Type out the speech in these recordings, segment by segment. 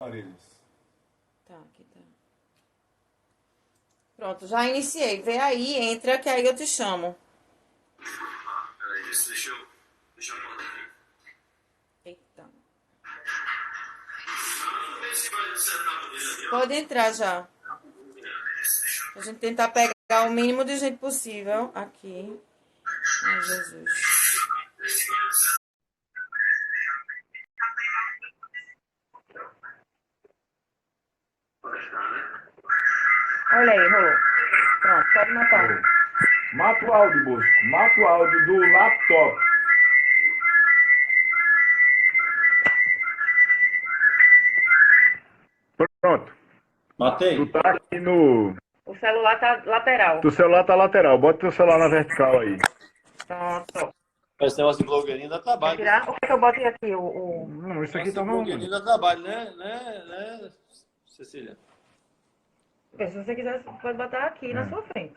Aparelhos. Tá, aqui tá. Pronto, já iniciei. Vê aí, entra, que aí eu te chamo. Peraí, deixa eu botar aqui. Eita. Vê se vai acertar o dele aqui, ó. Pode entrar já. A gente tentar pegar o mínimo de gente possível aqui. Ai, Jesus. Olha aí, rolou. Pronto, pode matar. Mata o áudio, Bosco. Mata o áudio do laptop. Pronto. Matei? Tu tá aqui no... O celular tá lateral. Teu celular tá lateral. Bota teu celular na vertical aí. Pronto. Esse negócio de blogueirinho dá Quer trabalho. tirar? O que é que eu botei aqui? Não, isso aqui Esse tá normal. blogueirinho dá trabalho, né, Cecília? Se você quiser, pode botar aqui na sua frente.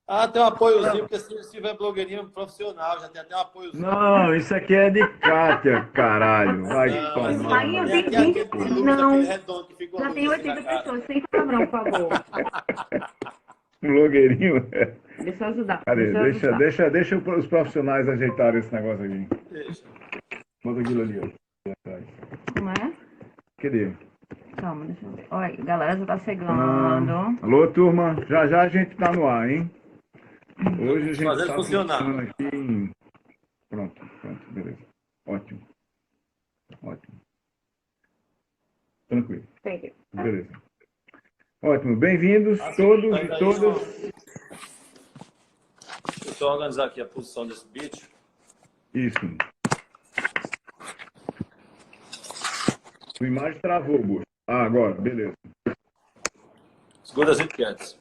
Ah, tem um apoiozinho, porque se tiver blogueirinho profissional, já tem até um apoiozinho. Não, isso aqui é de Kátia, caralho. Vai Não, tomar. Aí eu tem aqui tenho aquele 20. de luz, Não, aquele redondo que fica uma já luz tem assim na 80 cara. pessoas. Sem palavrão, por favor. Blogueirinho. Deixa eu ajudar. Cadê? Deixa eu ajudar. Deixa os profissionais ajeitarem esse negócio aqui. Deixa. Bota aquilo ali, ó. Atrás. Não é? Cadê? Calma, deixa eu ver. Olha, a galera já tá chegando. Alô, turma. Já já a gente tá no ar, hein? Hoje a gente Fazendo tá funcionar. funcionando aqui em... Pronto, beleza. Ótimo. Tranquilo. Thank you. Beleza. Ótimo. Bem-vindos todos e todas. Deixa eu só organizar aqui a posição desse bicho. Isso. Sua imagem travou, Bush. Ah, agora, beleza. As good as it gets.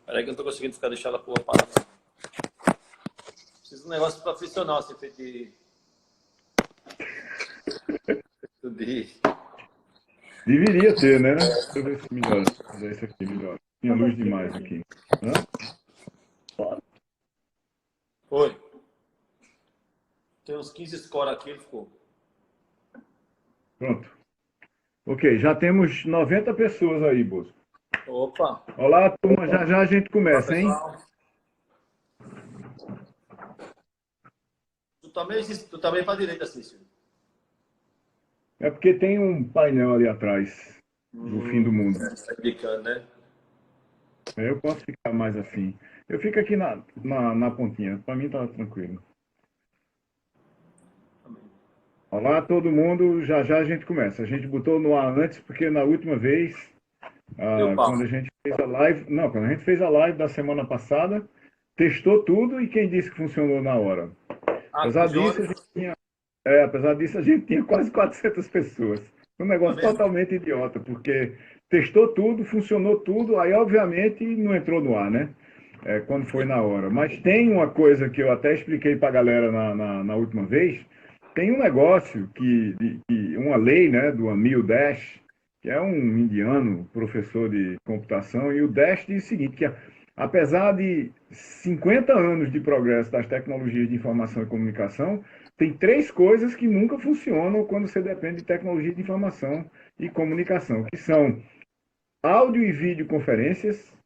Peraí que eu não tô conseguindo ficar deixando a porra parada. Preciso de um negócio profissional, assim, feito de... Deveria ter, né? Deixa eu ver se melhora. Fazer isso aqui melhor. Tinha luz demais aqui. Hã? Oi. Tem uns 15 score aqui, ele ficou. Pronto. Ok, já temos 90 pessoas aí, Bosco. Opa. Olá, turma. Já já a gente começa, hein? Tu tá meio pra direita, Cícero. É porque tem um painel ali atrás do fim do mundo. Tá indicando, né? Eu posso ficar mais afim. Eu fico aqui na pontinha. Para mim tá tranquilo. Olá, todo mundo. Já já a gente começa. A gente botou no ar antes porque na última vez, quando a gente fez a live, não, quando a gente fez a live da semana passada, testou tudo e quem disse que funcionou na hora. Apesar disso, a gente tinha quase 400 pessoas. Um negócio totalmente idiota, porque testou tudo, funcionou tudo, aí obviamente não entrou no ar, né? Quando foi na hora. Mas tem uma coisa que eu até expliquei para a galera na última vez, tem um negócio uma lei, né, do Anil Dash, que é um indiano, professor de computação, e o Dash diz o seguinte, que apesar de 50 anos de progresso das tecnologias de informação e comunicação, tem 3 coisas que nunca funcionam quando você depende de tecnologia de informação e comunicação, que são áudio e videoconferências,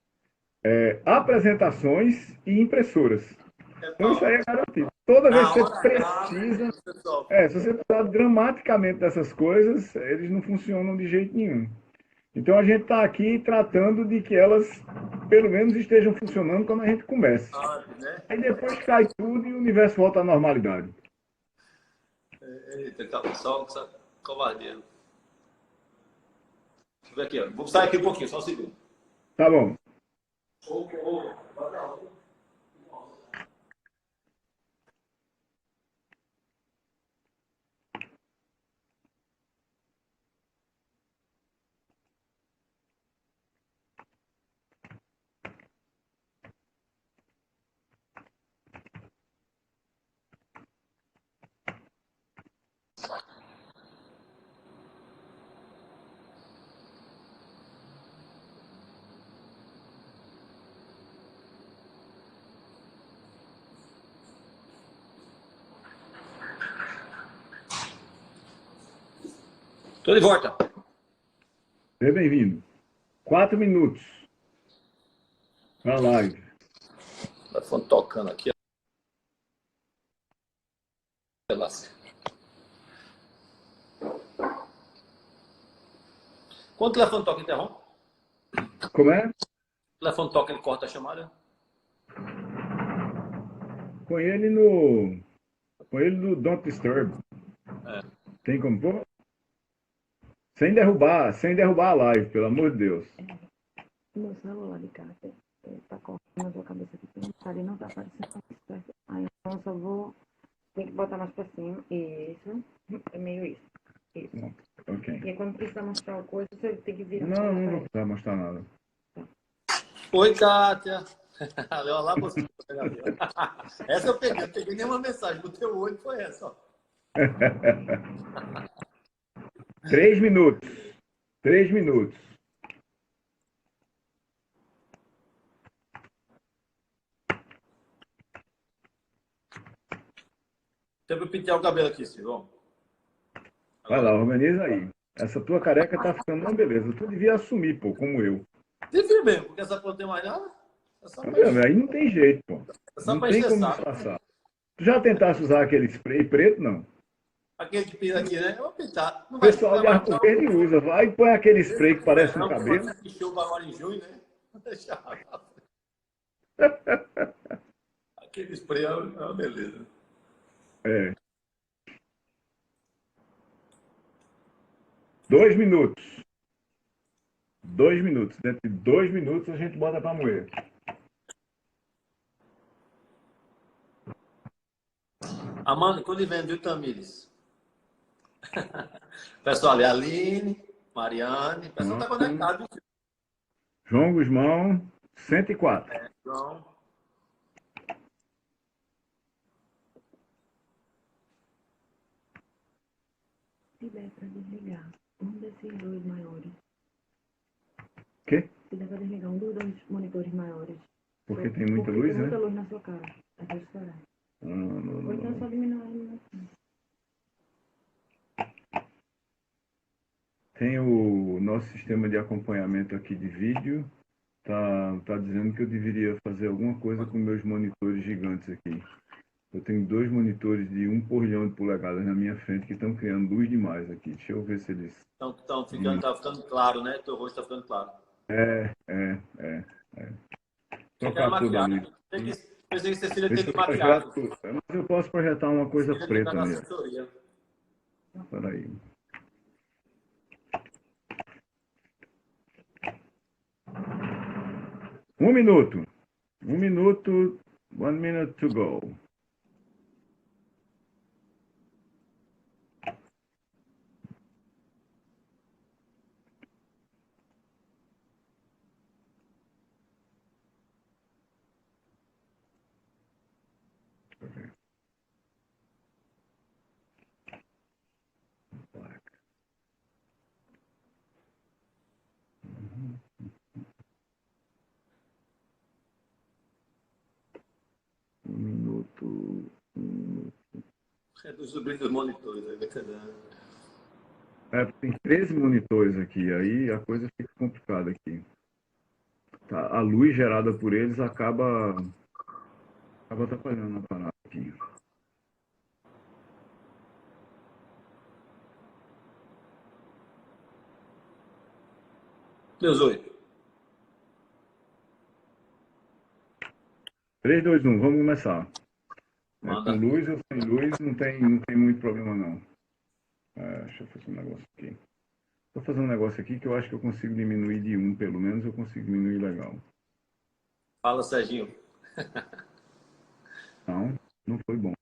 apresentações e impressoras. Então isso aí é garantido. Toda vez que você precisa, se você precisar dramaticamente dessas coisas, eles não funcionam de jeito nenhum. Então a gente está aqui tratando de que elas, pelo menos, estejam funcionando quando a gente começa. Aí depois cai tudo e o universo volta à normalidade. Eita, calma, só covardia. Deixa eu ver aqui, ó. Vou sair aqui um pouquinho, só um segundo. Tá bom. Tô de volta. Seja bem-vindo. 4 minutos para a live. O telefone tocando aqui. Lasca. Quando o telefone toca, interrompe? Como é? O telefone toca, ele corta a chamada? Põe ele no Don't Disturb. Tem como pôr? Sem derrubar a live, pelo amor de Deus. Meu celular de casa tá cortando a tua cabeça aqui pelo lado e não tá aparecendo certo. Aí então eu só vou ter que botar mais pra cima. Isso. É meio isso. Isso. Ok. E aí quando precisar mostrar o coisa, você tem que virar. Não vou precisar mostrar nada. Oi, Kátia. Olha lá você. Essa eu peguei. Não peguei nenhuma mensagem. No teu olho foi essa, ó. 3 minutos. 3 minutos. Sempre pentear o cabelo aqui, Silvão. Vai lá, organiza aí. Essa tua careca tá ficando uma beleza. Tu devia assumir, pô, como eu. Devia mesmo, porque essa porra não tem mais nada. É só Tá pra vendo? Aí não tem jeito, pô. só Não pra tem encher como saco. disfarçar. Tu já tentasse usar aquele spray preto, não? Aquele que pisa aqui, né? Eu vou pintar. Não O vai pessoal de pintar Arco Verde usa. Vai e põe aquele spray que parece um não, cabelo. porque você show agora em junho, né? Aquele spray é uma beleza. É. 2 minutos. 2 minutos. Dentro de 2 minutos a gente bota pra moer. Amanda, quando vem, viu, Tamires? Pessoal, ali, Aline, Mariane. O pessoal tá conectado, viu? João Guzmão, 104. João. Se der pra desligar um desses dois maiores. O quê? Se der pra desligar um dos dois monitores maiores. Porque tem muita Porque luz, tem muita né? luz na sua cara. Até estourar. Não. Ou então só diminuir a iluminação. Tem o nosso sistema de acompanhamento aqui de vídeo. Tá dizendo que eu deveria fazer alguma coisa com meus monitores gigantes aqui. Eu tenho 2 monitores de 1 porrilhão de polegadas na minha frente que estão criando luz demais aqui. Deixa eu ver se eles... Então, tá ficando claro, né? Teu rosto tá ficando claro. É. Aquela Trocar toda a luz. maquiagem. Pensei que Cecília Ver se teve eu projeto maquiagem. tudo. Mas eu posso projetar uma coisa Cecília preta tá na nele. assessoria. Peraí. Um minuto. 1 minute to go. Um minuto. É dos sobrinhos dos monitores, aí vai ter dano. Tem 13 monitores aqui, aí a coisa fica complicada aqui. Tá, a luz gerada por eles acaba atrapalhando a parada aqui. Deus, oi. 3, 2, 1, vamos começar. Manda. Com luz ou sem luz, não tem muito problema não. Deixa eu fazer um negócio aqui. Vou fazer um negócio aqui que eu acho que eu consigo diminuir de 1, pelo menos eu consigo diminuir legal. Fala, Serginho. Não foi bom.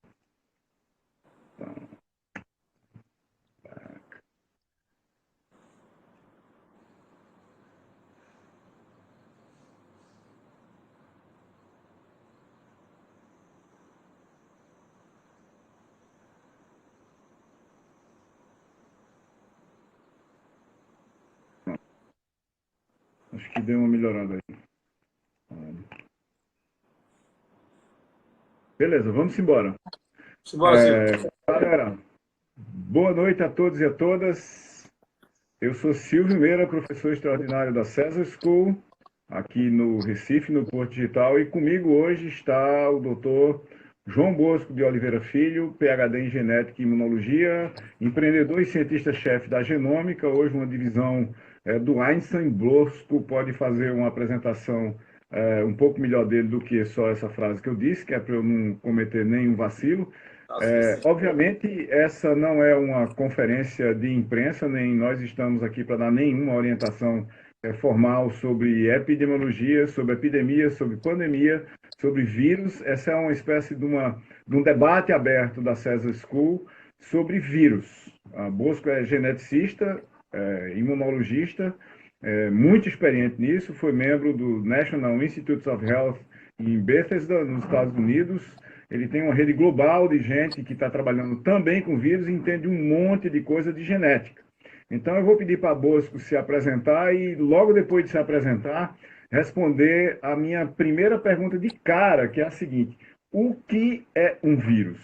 Então, acho que deu uma melhorada aí. Beleza, vamos embora. Simbora, Silvio. Galera, boa noite a todos e a todas. Eu sou Silvio Meira, professor extraordinário da César School, aqui no Recife, no Porto Digital, e comigo hoje está o doutor João Bosco de Oliveira Filho, PhD em Genética e Imunologia, empreendedor e cientista-chefe da Genômica, hoje uma divisão do Einstein. Bosco pode fazer uma apresentação um pouco melhor dele do que só essa frase que eu disse, que é para eu não cometer nenhum vacilo. Obviamente, essa não é uma conferência de imprensa, nem nós estamos aqui para dar nenhuma orientação formal sobre epidemiologia, sobre epidemia, sobre pandemia, sobre vírus. Essa é uma espécie de um debate aberto da César School sobre vírus. A Bosco é geneticista, imunologista, muito experiente nisso, foi membro do National Institutes of Health em Bethesda, nos Estados Unidos. Ele tem uma rede global de gente que está trabalhando também com vírus e entende um monte de coisa de genética. Então, eu vou pedir para a Bosco se apresentar e, logo depois de se apresentar, responder a minha primeira pergunta de cara, que é a seguinte: o que é um vírus?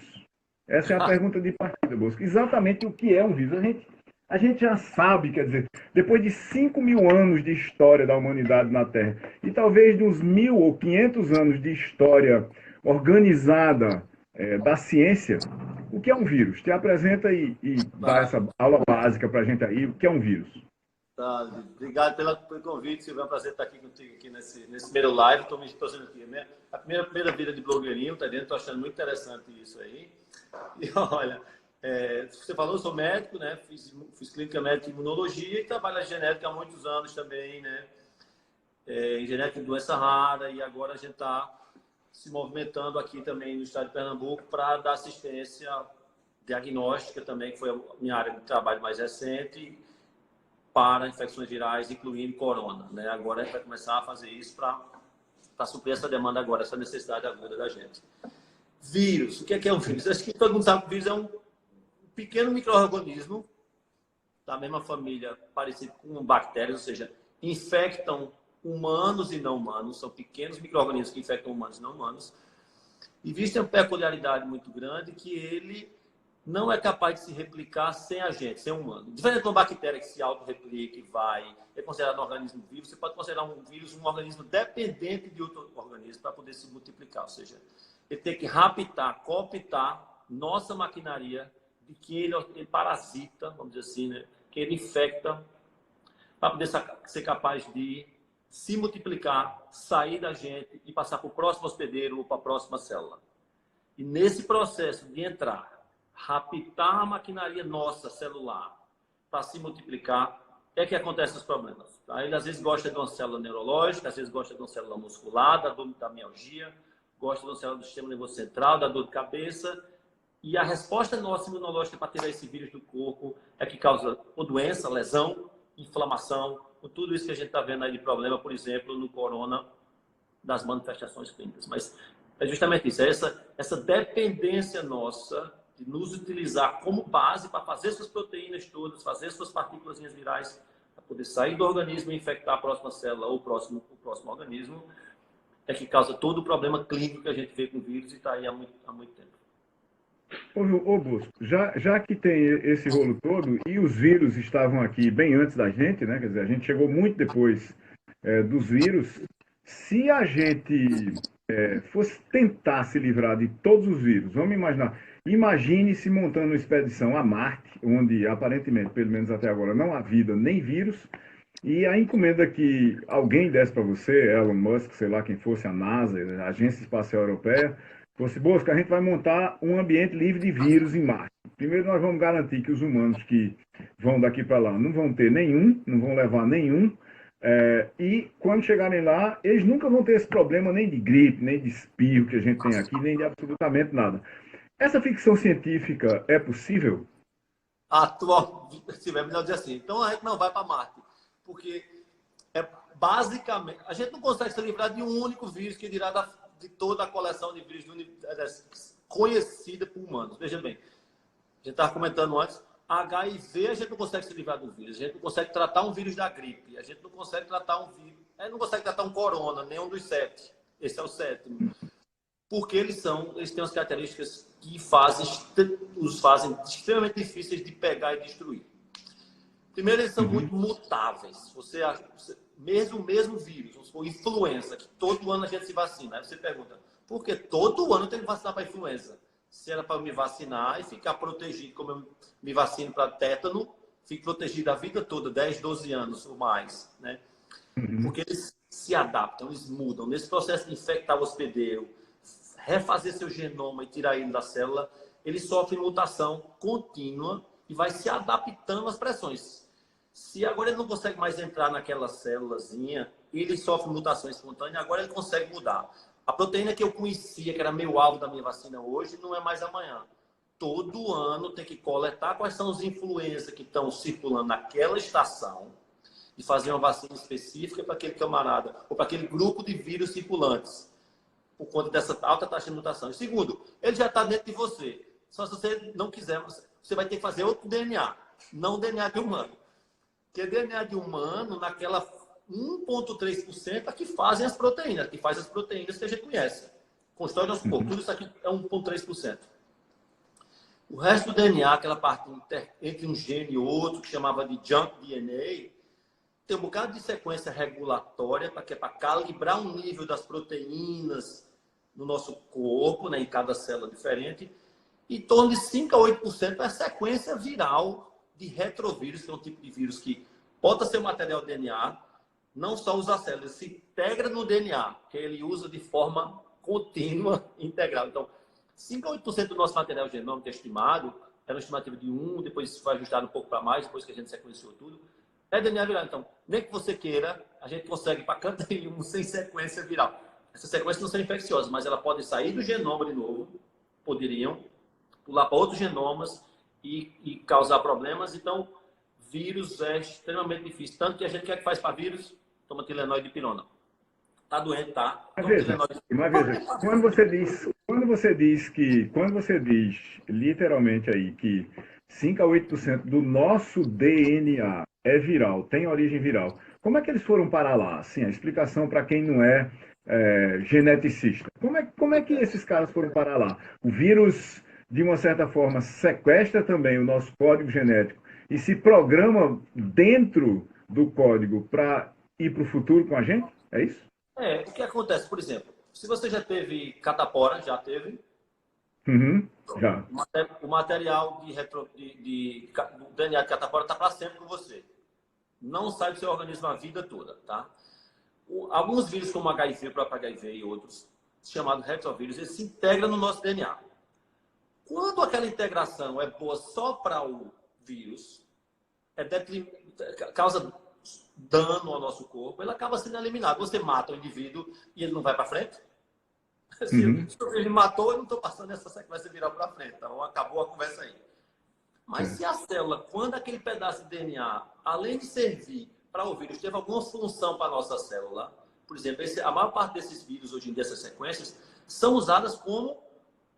Essa é a pergunta de partida, Bosco. Exatamente o que é um vírus. A gente já sabe, quer dizer, depois de 5.000 anos de história da humanidade na Terra, e talvez de uns 1.000 ou 500 anos de história organizada da ciência, o que é um vírus? Te apresenta e dá essa aula básica para a gente aí, o que é um vírus? Tá, obrigado pelo convite, Silvio. É um prazer estar aqui contigo aqui nesse primeiro live. Estou me fazendo aqui a primeira vida de blogueirinho, tá dentro? Estou achando muito interessante isso aí. E olha, você falou, eu sou médico, né? Fiz clínica médica e imunologia e trabalho em genética há muitos anos também, né? Em genética de doença rara, e agora a gente está se movimentando aqui também no estado de Pernambuco para dar assistência diagnóstica também, que foi a minha área de trabalho mais recente, para infecções virais, incluindo corona, né? Agora a gente vai começar a fazer isso para suprir essa demanda agora, essa necessidade aguda da gente. Vírus, o que é um vírus? Acho que todo mundo sabe que o vírus é um pequeno micro-organismo da mesma família, parecido com bactérias, ou seja, infectam humanos e não humanos, são pequenos micro-organismos que infectam humanos e não humanos. E existe uma peculiaridade muito grande que ele não é capaz de se replicar sem a gente, sem humano. Diferente de uma bactéria que se auto-replica e é considerado um organismo vivo, você pode considerar um vírus um organismo dependente de outro organismo para poder se multiplicar. Ou seja, ele tem que raptar, cooptar nossa maquinaria de que ele parasita, vamos dizer assim, né? Que ele infecta para poder ser capaz de se multiplicar, sair da gente e passar para o próximo hospedeiro ou para a próxima célula. E nesse processo de entrar, raptar a maquinaria nossa celular para se multiplicar, é que acontecem os problemas. Tá? Ele às vezes gosta de uma célula neurológica, às vezes gosta de uma célula muscular, da dor da mialgia, gosta de uma célula do sistema nervoso central, da dor de cabeça. E a resposta nossa imunológica para tirar esse vírus do corpo é que causa ou doença, lesão, inflamação, com tudo isso que a gente está vendo aí de problema, por exemplo, no corona, das manifestações clínicas. Mas é justamente isso, essa dependência nossa de nos utilizar como base para fazer suas proteínas todas, fazer suas partículas virais, para poder sair do organismo e infectar a próxima célula ou o próximo organismo, é que causa todo o problema clínico que a gente vê com o vírus e está aí há muito tempo. Ô Bosco, já que tem esse rolo todo, e os vírus estavam aqui bem antes da gente, né? Quer dizer, a gente chegou muito depois dos vírus. Se a gente fosse tentar se livrar de todos os vírus, vamos imaginar, imagine se montando uma expedição a Marte, onde aparentemente, pelo menos até agora, não há vida nem vírus, e a encomenda que alguém desse para você, Elon Musk, sei lá quem fosse, a NASA, a Agência Espacial Europeia, fosse: Bosco, a gente vai montar um ambiente livre de vírus em Marte. Primeiro nós vamos garantir que os humanos que vão daqui para lá não vão ter nenhum, não vão levar nenhum, e quando chegarem lá, eles nunca vão ter esse problema nem de gripe, nem de espirro que a gente tem aqui, nem de absolutamente nada. Essa ficção científica é possível? Se tiver melhor dizer assim, então a gente não vai para Marte, porque basicamente, a gente não consegue se livrar de um único vírus que dirá de toda a coleção de vírus conhecida por humanos. Veja bem, a gente estava comentando antes, HIV a gente não consegue se livrar do vírus, a gente não consegue tratar um vírus da gripe, a gente não consegue tratar um vírus, a gente não consegue tratar um corona, nenhum dos 7. Esse é o 7º. Porque eles têm as características que os fazem extremamente difíceis de pegar e destruir. Primeiro, eles são muito mutáveis. Mesmo o mesmo vírus, ou influenza, que todo ano a gente se vacina. Aí você pergunta, por que todo ano eu tenho que vacinar para influenza? Se era para me vacinar e ficar protegido, como eu me vacino para tétano, fico protegido a vida toda, 10, 12 anos ou mais, né? Porque eles se adaptam, eles mudam. Nesse processo de infectar o hospedeiro, refazer seu genoma e tirar ele da célula, ele sofre mutação contínua e vai se adaptando às pressões. Se agora ele não consegue mais entrar naquela célulazinha, ele sofre mutação espontânea, agora ele consegue mudar. A proteína que eu conhecia, que era meu alvo da minha vacina hoje, não é mais amanhã. Todo ano tem que coletar quais são os influenza que estão circulando naquela estação e fazer uma vacina específica para aquele camarada, ou para aquele grupo de vírus circulantes, por conta dessa alta taxa de mutação. E segundo, ele já está dentro de você. Só se você não quiser, você vai ter que fazer outro DNA, não DNA de humano. Porque DNA de humano, naquela 1,3% é que fazem as proteínas, que faz as proteínas que a gente conhece. Constrói nosso corpo. Tudo isso aqui é 1,3%. O resto do DNA, aquela parte entre um gene e outro, que chamava de junk DNA, tem um bocado de sequência regulatória que é para calibrar o nível das proteínas no nosso corpo, né, em cada célula diferente. Em torno de 5 a 8% é a sequência viral de retrovírus, que é um tipo de vírus que bota seu material DNA, não só usa a célula, ele se integra no DNA, que ele usa de forma contínua, integral. Então, 5 a 8% do nosso material genômico estimado, era uma estimativa de 1, depois isso foi ajustado um pouco para mais, depois que a gente sequenciou tudo, é DNA viral. Então, nem que você queira, a gente consegue para cada um sem sequência viral. Essas sequências não são infecciosas, mas elas podem sair do genoma de novo, poderiam pular para outros genomas e causar problemas. Então, vírus é extremamente difícil. Tanto que a gente quer que faz para vírus, toma Tilenol e dipirona. Tá doente, tá? Uma vez, quando você diz literalmente aí que 5 a 8% do nosso DNA é viral, tem origem viral, como é que eles foram parar lá? Assim, a explicação para quem não é, geneticista. Como é que esses caras foram parar lá? O vírus, de uma certa forma, sequestra também o nosso código genético e se programa dentro do código para ir para o futuro com a gente? É isso? O que acontece, por exemplo, se você já teve catapora, já teve? Já. O material do DNA de catapora está para sempre com você. Não sai do seu organismo a vida toda, tá? Alguns vírus, como HIV, o próprio HIV e outros, chamados retrovírus, eles se integram no nosso DNA. Quando aquela integração é boa só para o vírus, causa dano ao nosso corpo, ele acaba sendo eliminado. Você mata o indivíduo e ele não vai para frente? Se ele matou, eu não estou passando essa sequência viral para frente. Então, acabou a conversa aí. Mas se a célula, quando aquele pedaço de DNA, além de servir para o vírus, teve alguma função para a nossa célula, por exemplo, a maior parte desses vírus, hoje em dia, essas sequências, são usadas como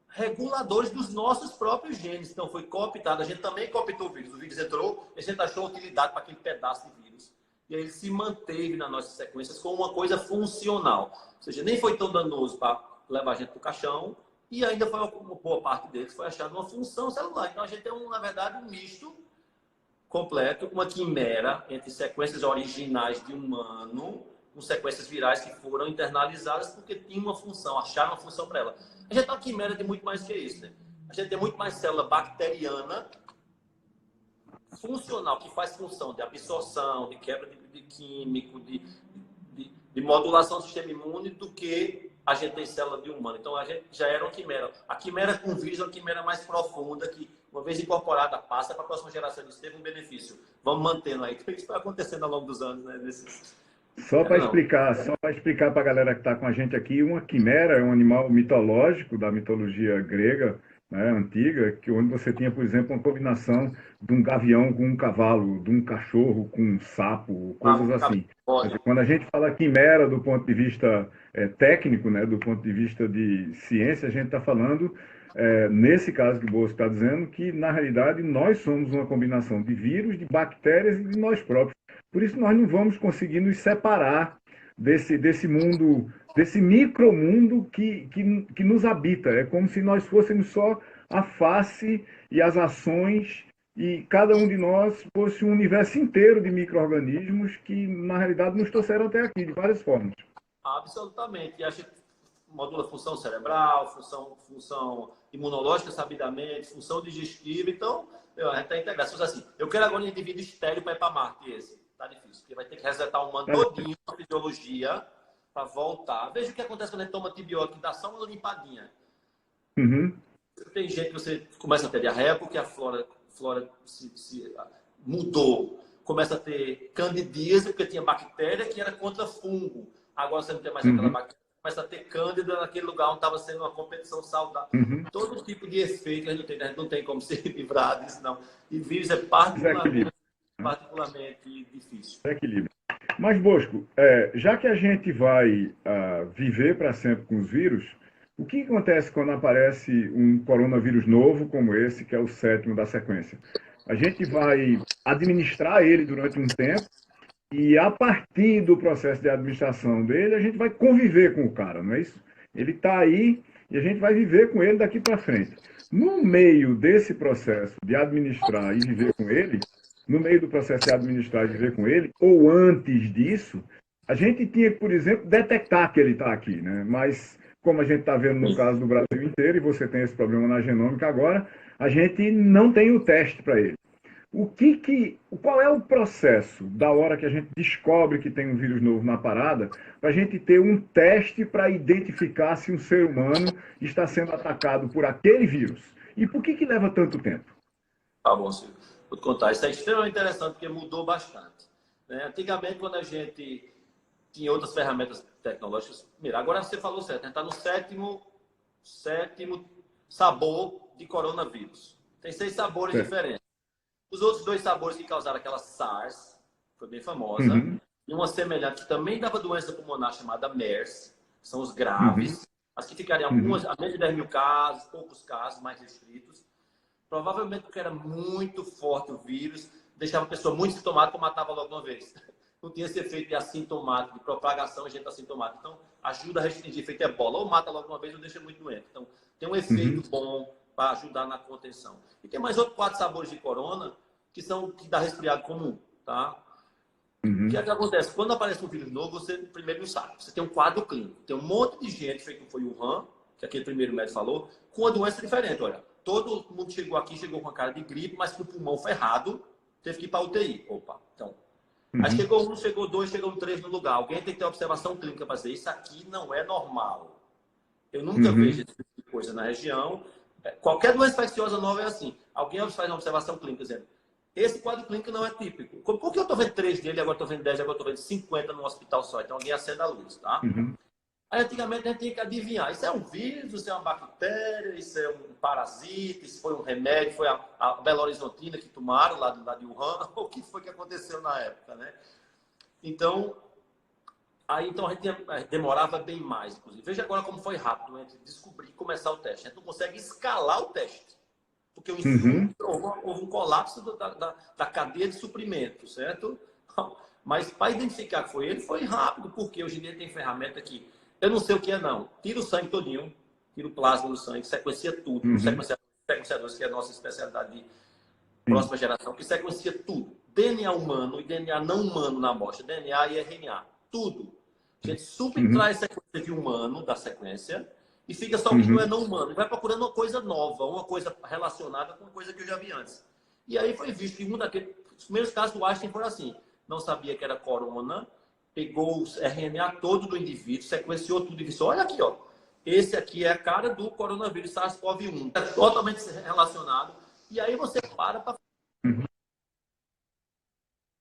reguladores dos nossos próprios genes. Então, foi cooptado. A gente também cooptou o vírus. O vírus entrou e a gente achou utilidade para aquele pedaço de vírus. E aí ele se manteve nas nossas sequências como uma coisa funcional. Ou seja, nem foi tão danoso para levar a gente para o caixão e ainda foi uma boa parte deles foi achada uma função celular. Então, a gente tem, na verdade, um misto completo, uma quimera entre sequências originais de humano com sequências virais que foram internalizadas porque tinham uma função, acharam uma função para ela. A gente tem uma quimera de muito mais que isso, né? A gente tem muito mais célula bacteriana funcional, que faz função de absorção, de quebra de químico, de modulação do sistema imune, do que a gente tem célula de humano. Então, a gente já era uma quimera. A quimera com vírus é uma quimera mais profunda, que, uma vez incorporada, passa para a próxima geração. Isso teve um benefício. Vamos mantendo aí. Isso vai acontecendo ao longo dos anos, né? Só para explicar para a galera que está com a gente aqui, uma quimera é um animal mitológico da mitologia grega, né, antiga, onde você tinha, por exemplo, uma combinação de um gavião com um cavalo, de um cachorro com um sapo, coisas assim. Quando a gente fala quimera do ponto de vista técnico, né, do ponto de vista de ciência, a gente está falando, nesse caso que o Bosco está dizendo, que na realidade nós somos uma combinação de vírus, de bactérias e de nós próprios. Por isso nós não vamos conseguir nos separar desse mundo, desse micromundo que nos habita. É como se nós fôssemos só a face e as ações e cada um de nós fosse um universo inteiro de micro-organismos que, na realidade, nos trouxeram até aqui, de várias formas. Absolutamente. E a gente modula função cerebral, função imunológica, sabidamente, função digestiva. Então, a gente está integrado. Se fosse assim, eu quero agora um indivíduo estéril para ir para Marte. Esse está difícil, porque vai ter que resetar o humano todinho, a fisiologia, para voltar. Veja o que acontece quando a gente toma antibiótico, dá só uma limpadinha. Uhum. Tem gente que você começa a ter diarreia porque a flora se mudou. Começa a ter candidíase, porque tinha bactéria que era contra fungo. Agora você não tem mais aquela bactéria. Começa a ter cândida naquele lugar onde estava sendo uma competição saudável. Todo tipo de efeito a gente não tem como se livrar disso, não. E vírus é particularmente difícil. Equilíbrio. Mas, Bosco, já que a gente vai viver para sempre com os vírus, o que acontece quando aparece um coronavírus novo como esse, que é o 7º da sequência? A gente vai administrar ele durante um tempo e, a partir do processo de administração dele, a gente vai conviver com o cara, não é isso? Ele está aí e a gente vai viver com ele daqui para frente. No meio desse processo de administrar e viver com ele, no meio do processo de administrar e viver com ele, ou antes disso, a gente tinha que, por exemplo, detectar que ele está aqui, né? Mas, como a gente está vendo no caso do Brasil inteiro, e você tem esse problema na genômica agora, a gente não tem o teste para ele. Qual é o processo da hora que a gente descobre que tem um vírus novo na parada, para a gente ter um teste para identificar se um ser humano está sendo atacado por aquele vírus? E por que leva tanto tempo? Tá bom, Silvio. Vou te contar. Isso é extremamente interessante porque mudou bastante, né? Antigamente, quando a gente tinha outras ferramentas tecnológicas... Mira, agora você falou certo. A gente está no sétimo sabor de coronavírus. Tem 6 sabores diferentes. Os outros 2 sabores que causaram aquela SARS, foi bem famosa, e uma semelhante que também dava doença pulmonar chamada MERS, que são os graves, as que ficariam algumas, a menos de 10 mil casos, poucos casos, mais restritos. Provavelmente porque era muito forte o vírus, deixava a pessoa muito sintomática e matava logo uma vez. Não tinha esse efeito de assintomático, de propagação e gente assintomática. Então, ajuda a restringir, efeito ebola, ou mata logo uma vez ou deixa muito doente. Então, tem um efeito bom para ajudar na contenção. E tem mais outros 4 sabores de corona que dá resfriado comum, tá? O que é que acontece? Quando aparece um vírus novo, você primeiro não sabe. Você tem um quadro clínico. Tem um monte de gente, feito foi o Wuhan, que aquele primeiro médico falou, com uma doença diferente. Olha, todo mundo chegou com a cara de gripe, mas com o pulmão ferrado, teve que ir para a UTI. Opa, então. Aí chegou 1, chegou 2, chegou 3 no lugar. Alguém tem que ter observação clínica para dizer, isso aqui não é normal. Eu nunca vejo esse tipo de coisa na região. Qualquer doença infecciosa nova é assim. Alguém faz uma observação clínica dizendo, esse quadro clínico não é típico. Por que eu estou vendo 3 dele, agora estou vendo 10, agora estou vendo 50 no hospital só? Então alguém acende a luz, tá? Aí antigamente a gente tinha que adivinhar. Isso é um vírus, isso é uma bactéria, isso é um parasita, isso foi um remédio, foi a Belo Horizontina que tomaram lá de Wuhan. O que foi que aconteceu na época, né? Então a gente demorava bem mais, inclusive. Veja agora como foi rápido entre descobrir e começar o teste. A gente não consegue escalar o teste. Porque houve um colapso da cadeia de suprimento, certo? Mas para identificar que foi ele, foi rápido, porque hoje em dia tem ferramenta que eu não sei o que é, não. Tira o sangue todinho, tira o plasma do sangue, sequencia tudo. Sequenciadores, que é a nossa especialidade de próxima geração, que sequencia tudo. DNA humano e DNA não humano na amostra, DNA e RNA, tudo. A gente subtrai a sequência de humano da sequência e fica só o que não é não humano. E vai procurando uma coisa nova, uma coisa relacionada com uma coisa que eu já vi antes. E aí foi visto que os primeiros casos do Einstein foram assim. Não sabia que era corona, pegou o RNA todo do indivíduo, sequenciou tudo e disse, olha aqui, ó. Esse aqui é a cara do coronavírus SARS-CoV-1. É totalmente relacionado. E aí você para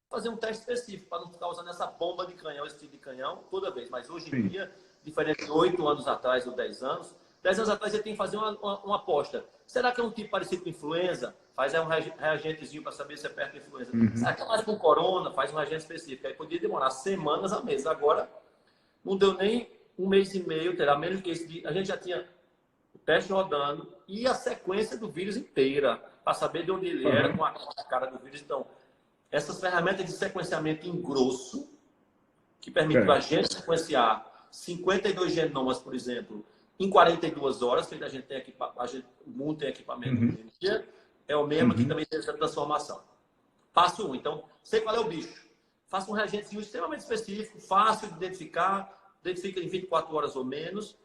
fazer um teste específico, para não ficar usando essa bomba de canhão, esse tipo de canhão, toda vez. Mas hoje em dia, diferente de 8 anos atrás ou 10 anos, 10 anos atrás você tem que fazer uma aposta. Será que é um tipo parecido com influenza? Faz aí um reagentezinho para saber se é perto de influenza. Será que é mais com corona? Faz um reagente específico. Aí podia demorar semanas a meses. Agora, não deu nem 1 mês e meio, terá menos que esse. A gente já tinha o teste rodando e a sequência do vírus inteira, para saber de onde ele era, com a cara do vírus. Então, essas ferramentas de sequenciamento em grosso, que permitem a gente sequenciar 52 genomas, por exemplo, em 42 horas, que a gente tem o mundo tem equipamento hoje em dia, é o mesmo que Uhum. também tem essa transformação. Passo 1. Então, sei qual é o bicho. Faça um reagentezinho extremamente específico, fácil de identificar, identifica em 24 horas ou menos.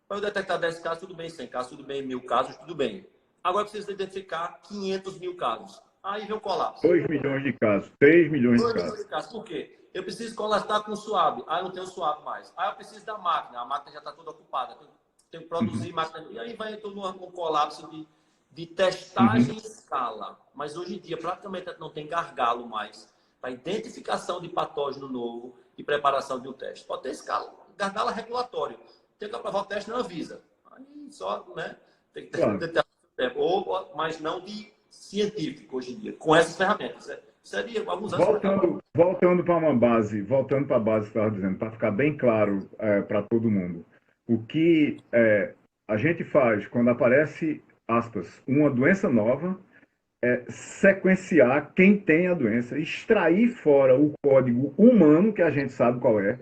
Para eu detectar 10 casos, tudo bem, 100 casos, tudo bem, 1000 casos, tudo bem. Agora eu preciso identificar 500 mil casos. Aí vem o colapso. 2 milhões de casos, 3 milhões de 2 milhões casos. de casos. Por quê? Eu preciso coletar com suave. Ah, eu não tenho suave mais. Ah, eu preciso da máquina. A máquina já está toda ocupada. Tenho que produzir máquina. E aí vai então num colapso de testagem em escala. Mas hoje em dia praticamente não tem gargalo mais para identificação de patógeno novo e preparação de um teste. Pode ter escala, gargalo regulatório. Tem que aprovar o teste na Anvisa. Aí só, né? Tem que Claro. ter tempo. Mas não de científico hoje em dia, com essas ferramentas. Seria alguns anos para cá. Voltando para uma base, voltando para a base que você estava dizendo, para ficar bem claro para todo mundo. O que a gente faz quando aparece, aspas, uma doença nova, é sequenciar quem tem a doença, extrair fora o código humano, que a gente sabe qual é,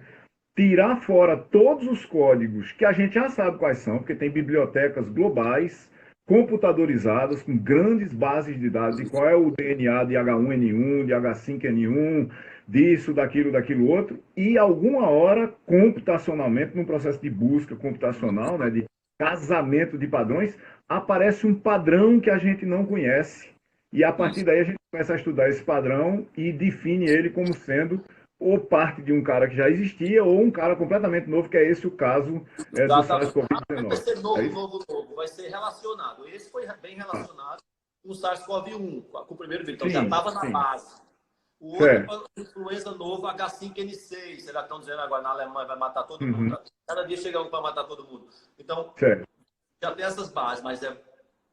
tirar fora todos os códigos que a gente já sabe quais são, porque tem bibliotecas globais, computadorizadas, com grandes bases de dados de qual é o DNA de H1N1, de H5N1, disso, daquilo outro, e alguma hora, computacionalmente, num processo de busca computacional, né, de casamento de padrões, aparece um padrão que a gente não conhece. E a partir daí a gente começa a estudar esse padrão e define ele como sendo ou parte de um cara que já existia, ou um cara completamente novo, que é esse o caso do Exatamente. Vai SARS-CoV-19. ser É novo, isso? novo. Vai ser relacionado. Esse foi bem relacionado com o SARS-CoV-1, com o primeiro vírus. Então já Sim, estava na sim. base. O outro é Certo. para influenza novo, H5N6. Será que estão dizendo agora na Alemanha vai matar todo Uhum. mundo? Cada dia chega um para matar todo mundo. Então, Certo. já tem essas bases, mas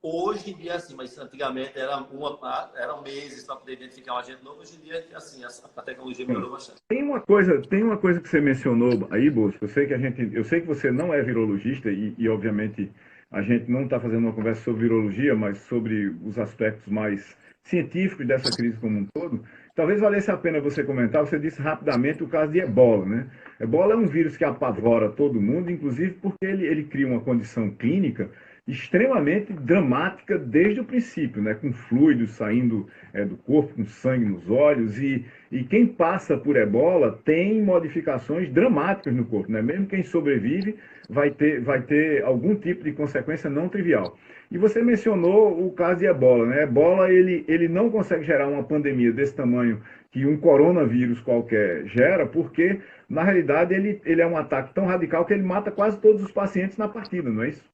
hoje em dia é assim, mas antigamente eram meses para poder identificar um agente novo. Hoje em dia é assim, a tecnologia melhorou bastante. Tem uma coisa que você mencionou aí, Bolso. Eu sei que você não é virologista e obviamente a gente não está fazendo uma conversa sobre virologia, mas sobre os aspectos mais científicos dessa crise como um todo. Talvez valesse a pena você comentar. Você disse rapidamente o caso de Ebola, né? Ebola é um vírus que apavora todo mundo, inclusive porque ele cria uma condição clínica extremamente dramática desde o princípio, né? Com fluidos saindo do corpo, com sangue nos olhos, e quem passa por ebola tem modificações dramáticas no corpo, né? Mesmo quem sobrevive vai ter algum tipo de consequência não trivial. E você mencionou o caso de ebola, né? Ebola ele não consegue gerar uma pandemia desse tamanho que um coronavírus qualquer gera, porque na realidade ele é um ataque tão radical que ele mata quase todos os pacientes na partida, não é isso?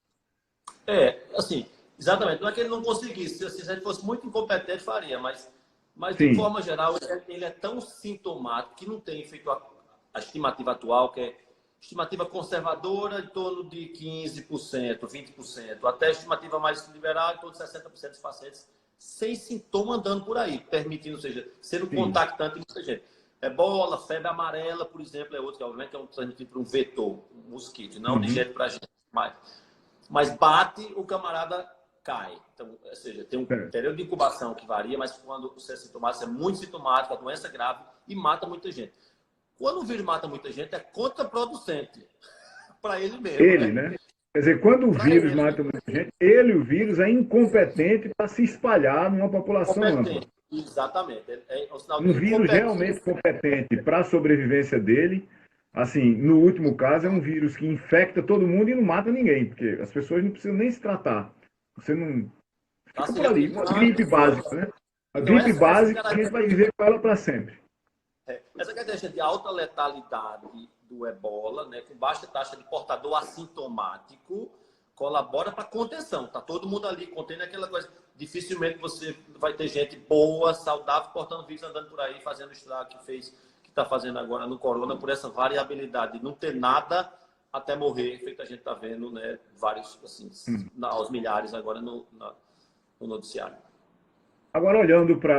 Assim, exatamente. Não é que ele não conseguisse. Se ele fosse muito incompetente, faria. Mas de Sim. forma geral, ele é tão sintomático que não tem feito a estimativa atual, que é estimativa conservadora, em torno de 15%, 20%. Até a estimativa mais liberal, em torno de 60% dos pacientes sem sintoma andando por aí, permitindo, ou seja, sendo Sim. contactante de muita gente. Ebola, febre amarela, por exemplo, é outro que obviamente é um transmitido por um vetor, um mosquito, não de Uhum. gente para gente. Mas bate, o camarada cai. Então, ou seja, tem um período de incubação que varia, mas quando você é sintomático, é muito sintomático, a doença é grave e mata muita gente. Quando o vírus mata muita gente, é contraproducente para ele mesmo, Né? Quer dizer, quando o vírus mata muita gente, o vírus, é incompetente para se espalhar numa população ampla. Exatamente. É um sinal de Um vírus realmente incompetência. competente para a sobrevivência dele, assim, no último caso, é um vírus que infecta todo mundo e não mata ninguém, porque as pessoas não precisam nem se tratar. Você não Tá fica se por ali. Uma gripe replicando. básica, né? A Então, gripe essa básica, a gente vai viver com ela para sempre. Essa característica de alta letalidade do ebola, né, com baixa taxa de portador assintomático, colabora para a contenção. Tá todo mundo ali contendo aquela coisa. Dificilmente você vai ter gente boa, saudável, portando vírus, andando por aí, fazendo o estrago que está fazendo agora no corona, por essa variabilidade de não ter nada até morrer, feito a gente está vendo, né, vários, assim, aos milhares agora no noticiário. Agora, olhando para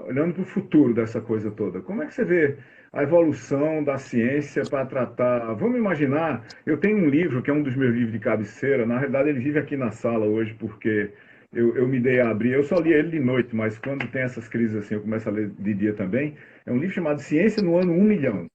o futuro dessa coisa toda, como é que você vê a evolução da ciência para tratar? Vamos imaginar, eu tenho um livro que é um dos meus livros de cabeceira, na realidade ele vive aqui na sala hoje porque eu me dei a abrir, eu só li ele de noite, mas quando tem essas crises assim eu começo a ler de dia também. É um livro chamado Ciência no Ano 1 milhão.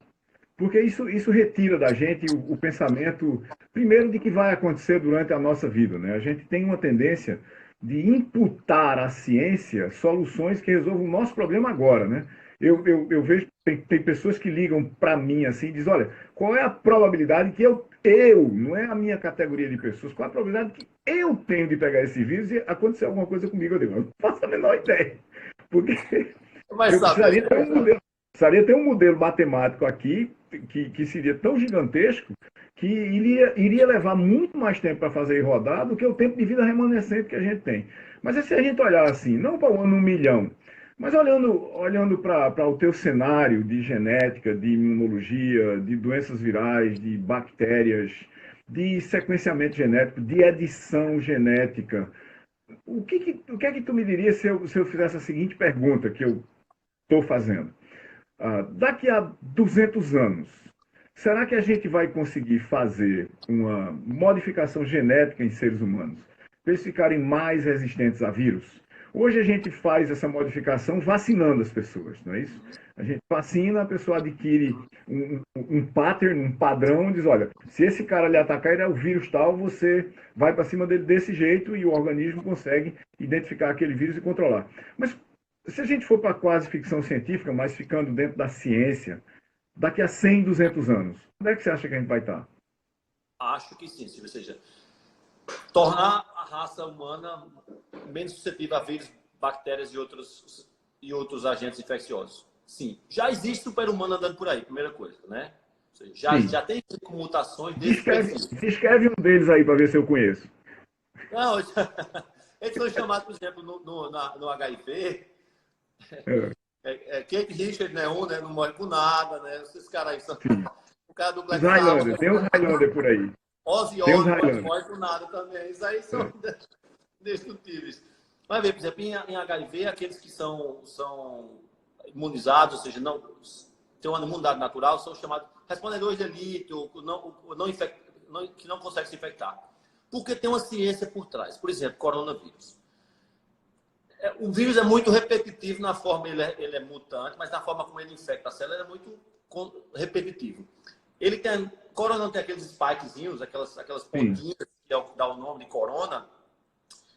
Porque isso retira da gente o pensamento, primeiro, de que vai acontecer durante a nossa vida, né? A gente tem uma tendência de imputar à ciência soluções que resolvam o nosso problema agora, né? Eu vejo, tem pessoas que ligam para mim assim e dizem, olha, qual é a probabilidade que não é a minha categoria de pessoas, qual é a probabilidade que eu tenho de pegar esse vírus e acontecer alguma coisa comigo? Eu digo, eu não faço a menor ideia, porque Vai eu saber. precisaria ter um modelo matemático aqui que seria tão gigantesco que iria levar muito mais tempo para fazer e rodar do que o tempo de vida remanescente que a gente tem. Mas se a gente olhar assim, não para o ano 1 milhão, mas olhando para o teu cenário de genética, de imunologia, de doenças virais, de bactérias, de sequenciamento genético, de edição genética, o que é que tu me diria se eu fizesse a seguinte pergunta que eu estou fazendo? Daqui a 200 anos, será que a gente vai conseguir fazer uma modificação genética em seres humanos para eles ficarem mais resistentes a vírus? Hoje a gente faz essa modificação vacinando as pessoas, não é isso? A gente vacina, a pessoa adquire um pattern, um padrão, diz, olha, se esse cara lhe atacar, ele é o vírus tal, você vai para cima dele desse jeito e o organismo consegue identificar aquele vírus e controlar. Mas se a gente for para quase ficção científica, mas ficando dentro da ciência, daqui a 100, 200 anos, onde é que você acha que a gente vai estar? Acho que sim, ou seja, tornar a raça humana menos suscetível a vírus, bactérias e outros agentes infecciosos. Sim, já existe super-humano andando por aí, primeira coisa, né? Ou seja, já tem mutações desse perfil. Descreve um deles aí para ver se eu conheço. Não, eles foram chamados, por exemplo, no HIV. Kate Richard, né? Né? Não morre por nada, né? Esses caras aí são. O cara do Black Sabbath. Tem uns Highlander por aí. Ozzy Osbourne morre por nada também. Isso aí são destrutíveis. Mas, por exemplo, em HIV, aqueles que são imunizados, ou seja, não têm uma imunidade natural, são chamados respondedores de elite, ou que não conseguem se infectar. Porque tem uma ciência por trás. Por exemplo, coronavírus. O vírus é muito repetitivo na forma, ele é mutante, mas na forma como ele infecta a célula, ele é muito repetitivo. Corona tem aqueles spikezinhos, aquelas pontinhas, que dá o nome de corona,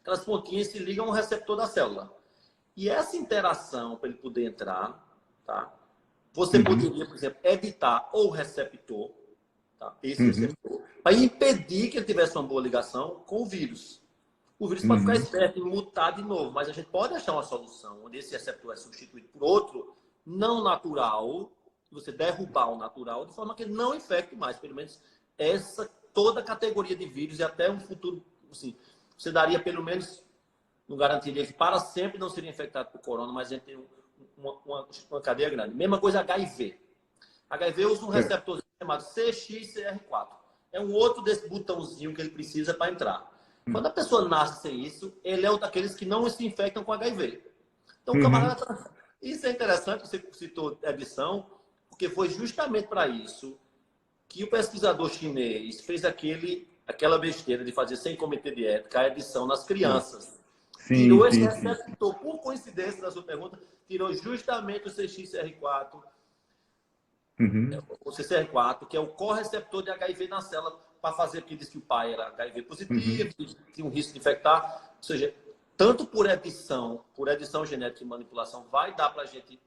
aquelas pontinhas se ligam ao receptor da célula. E essa interação, para ele poder entrar, tá? Você poderia, por exemplo, editar o receptor, tá? Esse receptor, para impedir que ele tivesse uma boa ligação com o vírus. O vírus pode ficar esperto e mutar de novo, mas a gente pode achar uma solução onde esse receptor é substituído por outro não natural, você derrubar o natural, de forma que ele não infecte mais. Pelo menos toda a categoria de vírus e até um futuro, assim, você daria pelo menos, não garantiria que para sempre não seria infectado por corona, mas a gente tem uma cadeia grande. Mesma coisa HIV. HIV usa um receptor chamado CXCR4. É um outro desse botãozinho que ele precisa para entrar. Quando a pessoa nasce sem isso, ele é um daqueles que não se infectam com HIV. Então, o camarada... Isso é interessante, você citou edição, porque foi justamente para isso que o pesquisador chinês fez aquela besteira de fazer, sem comitê de ética, a edição nas crianças. Tirou esse receptor, por coincidência da sua pergunta, tirou justamente o CXCR4, o CCR4, que é o correceptor de HIV na célula, para fazer, porque diz que o pai era HIV positivo, tinha um risco de infectar. Ou seja, tanto por edição genética e manipulação, vai dar para a gente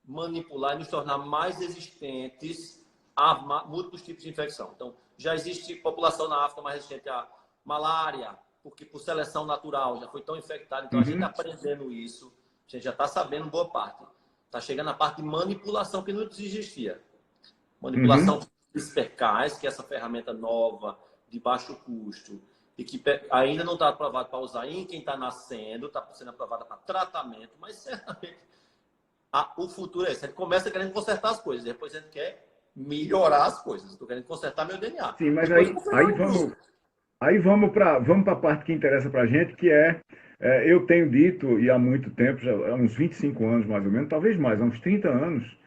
manipular e nos tornar mais resistentes a múltiplos tipos de infecção. Então, já existe população na África mais resistente à malária, porque por seleção natural já foi tão infectada. Então, a gente está aprendendo isso, a gente já está sabendo boa parte. Está chegando a parte de manipulação que não existia. Manipulação CRISPR-Cas, que é essa ferramenta nova, de baixo custo, e que ainda não está aprovada para usar em quem está nascendo, está sendo aprovada para tratamento, mas certamente o futuro é esse. A gente começa querendo consertar as coisas, depois a gente quer melhorar as coisas. Estou querendo consertar meu DNA. Sim, mas aí vamos para a parte que interessa para a gente, que eu tenho dito, e há muito tempo, já, há uns 25 anos mais ou menos, talvez mais, há uns 30 anos,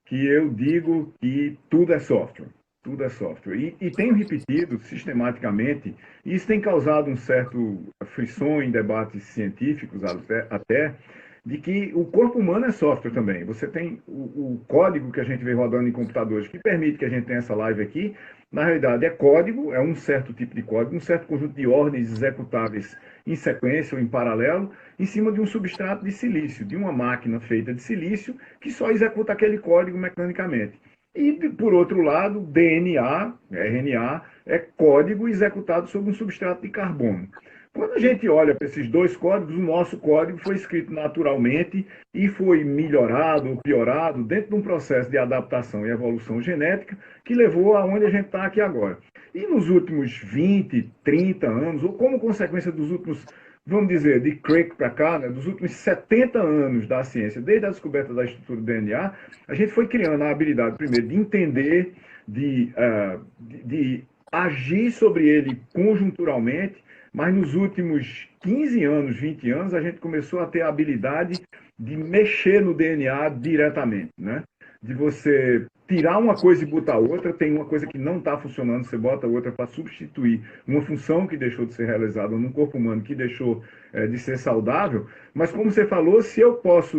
que eu digo que tudo é software. Tudo é software. E tenho repetido sistematicamente, e isso tem causado um certo frisson em debates científicos até, de que o corpo humano é software também. Você tem o código que a gente vê rodando em computadores, que permite que a gente tenha essa live aqui, na realidade é código, é um certo tipo de código, um certo conjunto de ordens executáveis em sequência ou em paralelo, em cima de um substrato de silício, de uma máquina feita de silício, que só executa aquele código mecanicamente. E, por outro lado, DNA, RNA, é código executado sobre um substrato de carbono. Quando a gente olha para esses dois códigos, o nosso código foi escrito naturalmente e foi melhorado ou piorado dentro de um processo de adaptação e evolução genética que levou aonde a gente está aqui agora. E nos últimos 20, 30 anos, ou como consequência dos últimos, vamos dizer, de Crick para cá, né, dos últimos 70 anos da ciência, desde a descoberta da estrutura do DNA, a gente foi criando a habilidade, primeiro, de entender, de agir sobre ele conjunturalmente, mas nos últimos 15 anos, 20 anos, a gente começou a ter a habilidade de mexer no DNA diretamente, né? De você tirar uma coisa e botar outra, tem uma coisa que não está funcionando, você bota outra para substituir uma função que deixou de ser realizada num corpo humano que deixou de ser saudável. Mas como você falou, se eu posso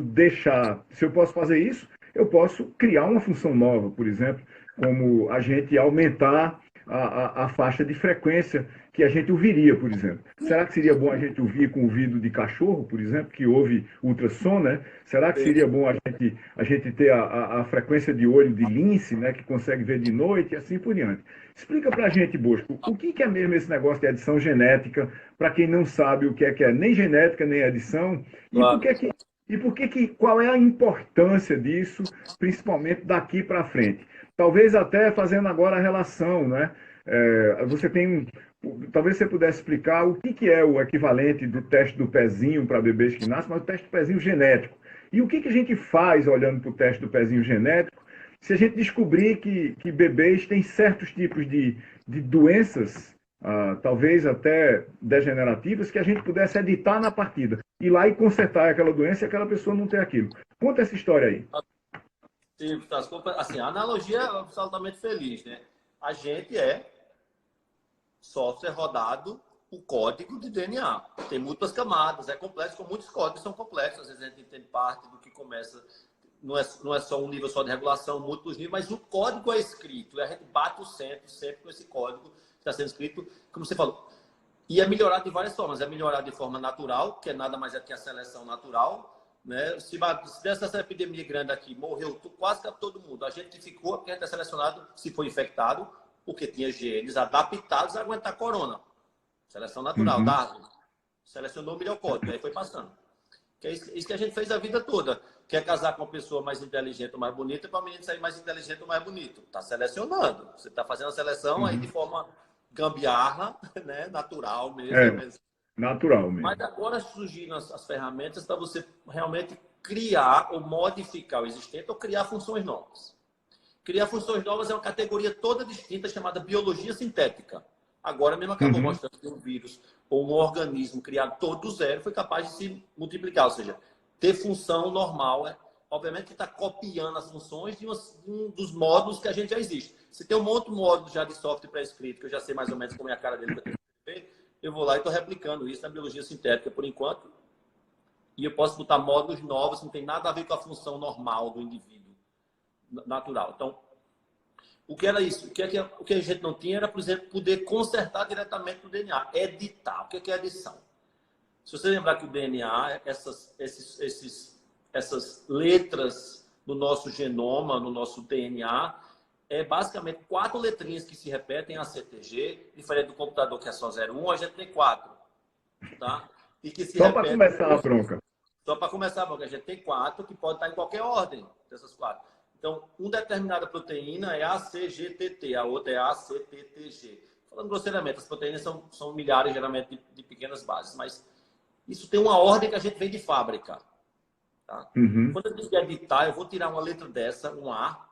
fazer isso, eu posso criar uma função nova, por exemplo, como a gente aumentar a faixa de frequência que a gente ouviria, por exemplo. Será que seria bom a gente ouvir com o ouvido de cachorro, por exemplo, que ouve ultrassom, né? Será que seria bom a gente ter a frequência de olho de lince, né, que consegue ver de noite e assim por diante? Explica pra gente, Bosco, o que é mesmo esse negócio de edição genética, para quem não sabe o que é nem genética, nem edição, e Claro. qual é a importância disso, principalmente daqui para frente? Talvez até fazendo agora a relação, né? Talvez você pudesse explicar o que é o equivalente do teste do pezinho para bebês que nascem, mas o teste do pezinho genético. E o que a gente faz olhando para o teste do pezinho genético se a gente descobrir que bebês têm certos tipos de doenças, talvez até degenerativas, que a gente pudesse editar na partida, ir lá e consertar aquela doença e aquela pessoa não ter aquilo. Conta essa história aí. Sim, assim, a analogia é absolutamente feliz, né? A gente é software rodado o código de DNA. Tem múltiplas camadas, é complexo, com muitos códigos são complexos. Às vezes a gente entende parte do que começa, não é só um nível só de regulação, múltiplos níveis, mas o código é escrito. E a gente bate o centro sempre com esse código que está sendo escrito, como você falou. E é melhorado de várias formas. É melhorado de forma natural, que é nada mais é que a seleção natural. Né? Se dessa epidemia grande aqui, morreu quase todo mundo. A gente que ficou, porque a gente é selecionado, se foi infectado, porque tinha genes adaptados a aguentar corona. Seleção natural, Darwin. Selecionou o melhor código, aí foi passando. Que é isso que a gente fez a vida toda. Quer casar com uma pessoa mais inteligente ou mais bonita, para o menino sair mais inteligente ou mais bonito. Está selecionando. Você está fazendo a seleção aí de forma gambiarra, né? Natural mesmo. Natural mesmo. Mas agora surgiram as ferramentas para você realmente criar ou modificar o existente ou criar funções novas. Criar funções novas é uma categoria toda distinta chamada biologia sintética. Agora mesmo acabou mostrando que um vírus ou um organismo criado todo do zero foi capaz de se multiplicar, ou seja, ter função normal. Obviamente que está copiando as funções de um dos módulos que a gente já existe. Se tem um monte de módulo já de software pré-escrito, que eu já sei mais ou menos como é a cara dele, eu vou lá e estou replicando isso na biologia sintética por enquanto. E eu posso botar módulos novos que não tem nada a ver com a função normal do indivíduo natural. Então, o que era isso? O que a gente não tinha era, por exemplo, poder consertar diretamente no DNA, editar. O que é edição? Se você lembrar que o DNA, essas letras do nosso genoma, no nosso DNA, é basicamente 4 letrinhas que se repetem a CTG, diferente do computador que é só 01, a gente tem 4. Tá? E que se só para começar a bronca. Só para começar a bronca, a gente tem 4 que pode estar em qualquer ordem dessas 4. Então, uma determinada proteína é ACGTT, a outra é ACTTG. Falando grosseiramente, as proteínas são milhares, geralmente, de pequenas bases, mas isso tem uma ordem que a gente vem de fábrica. Tá? Quando eu digo editar, eu vou tirar uma letra dessa, um A,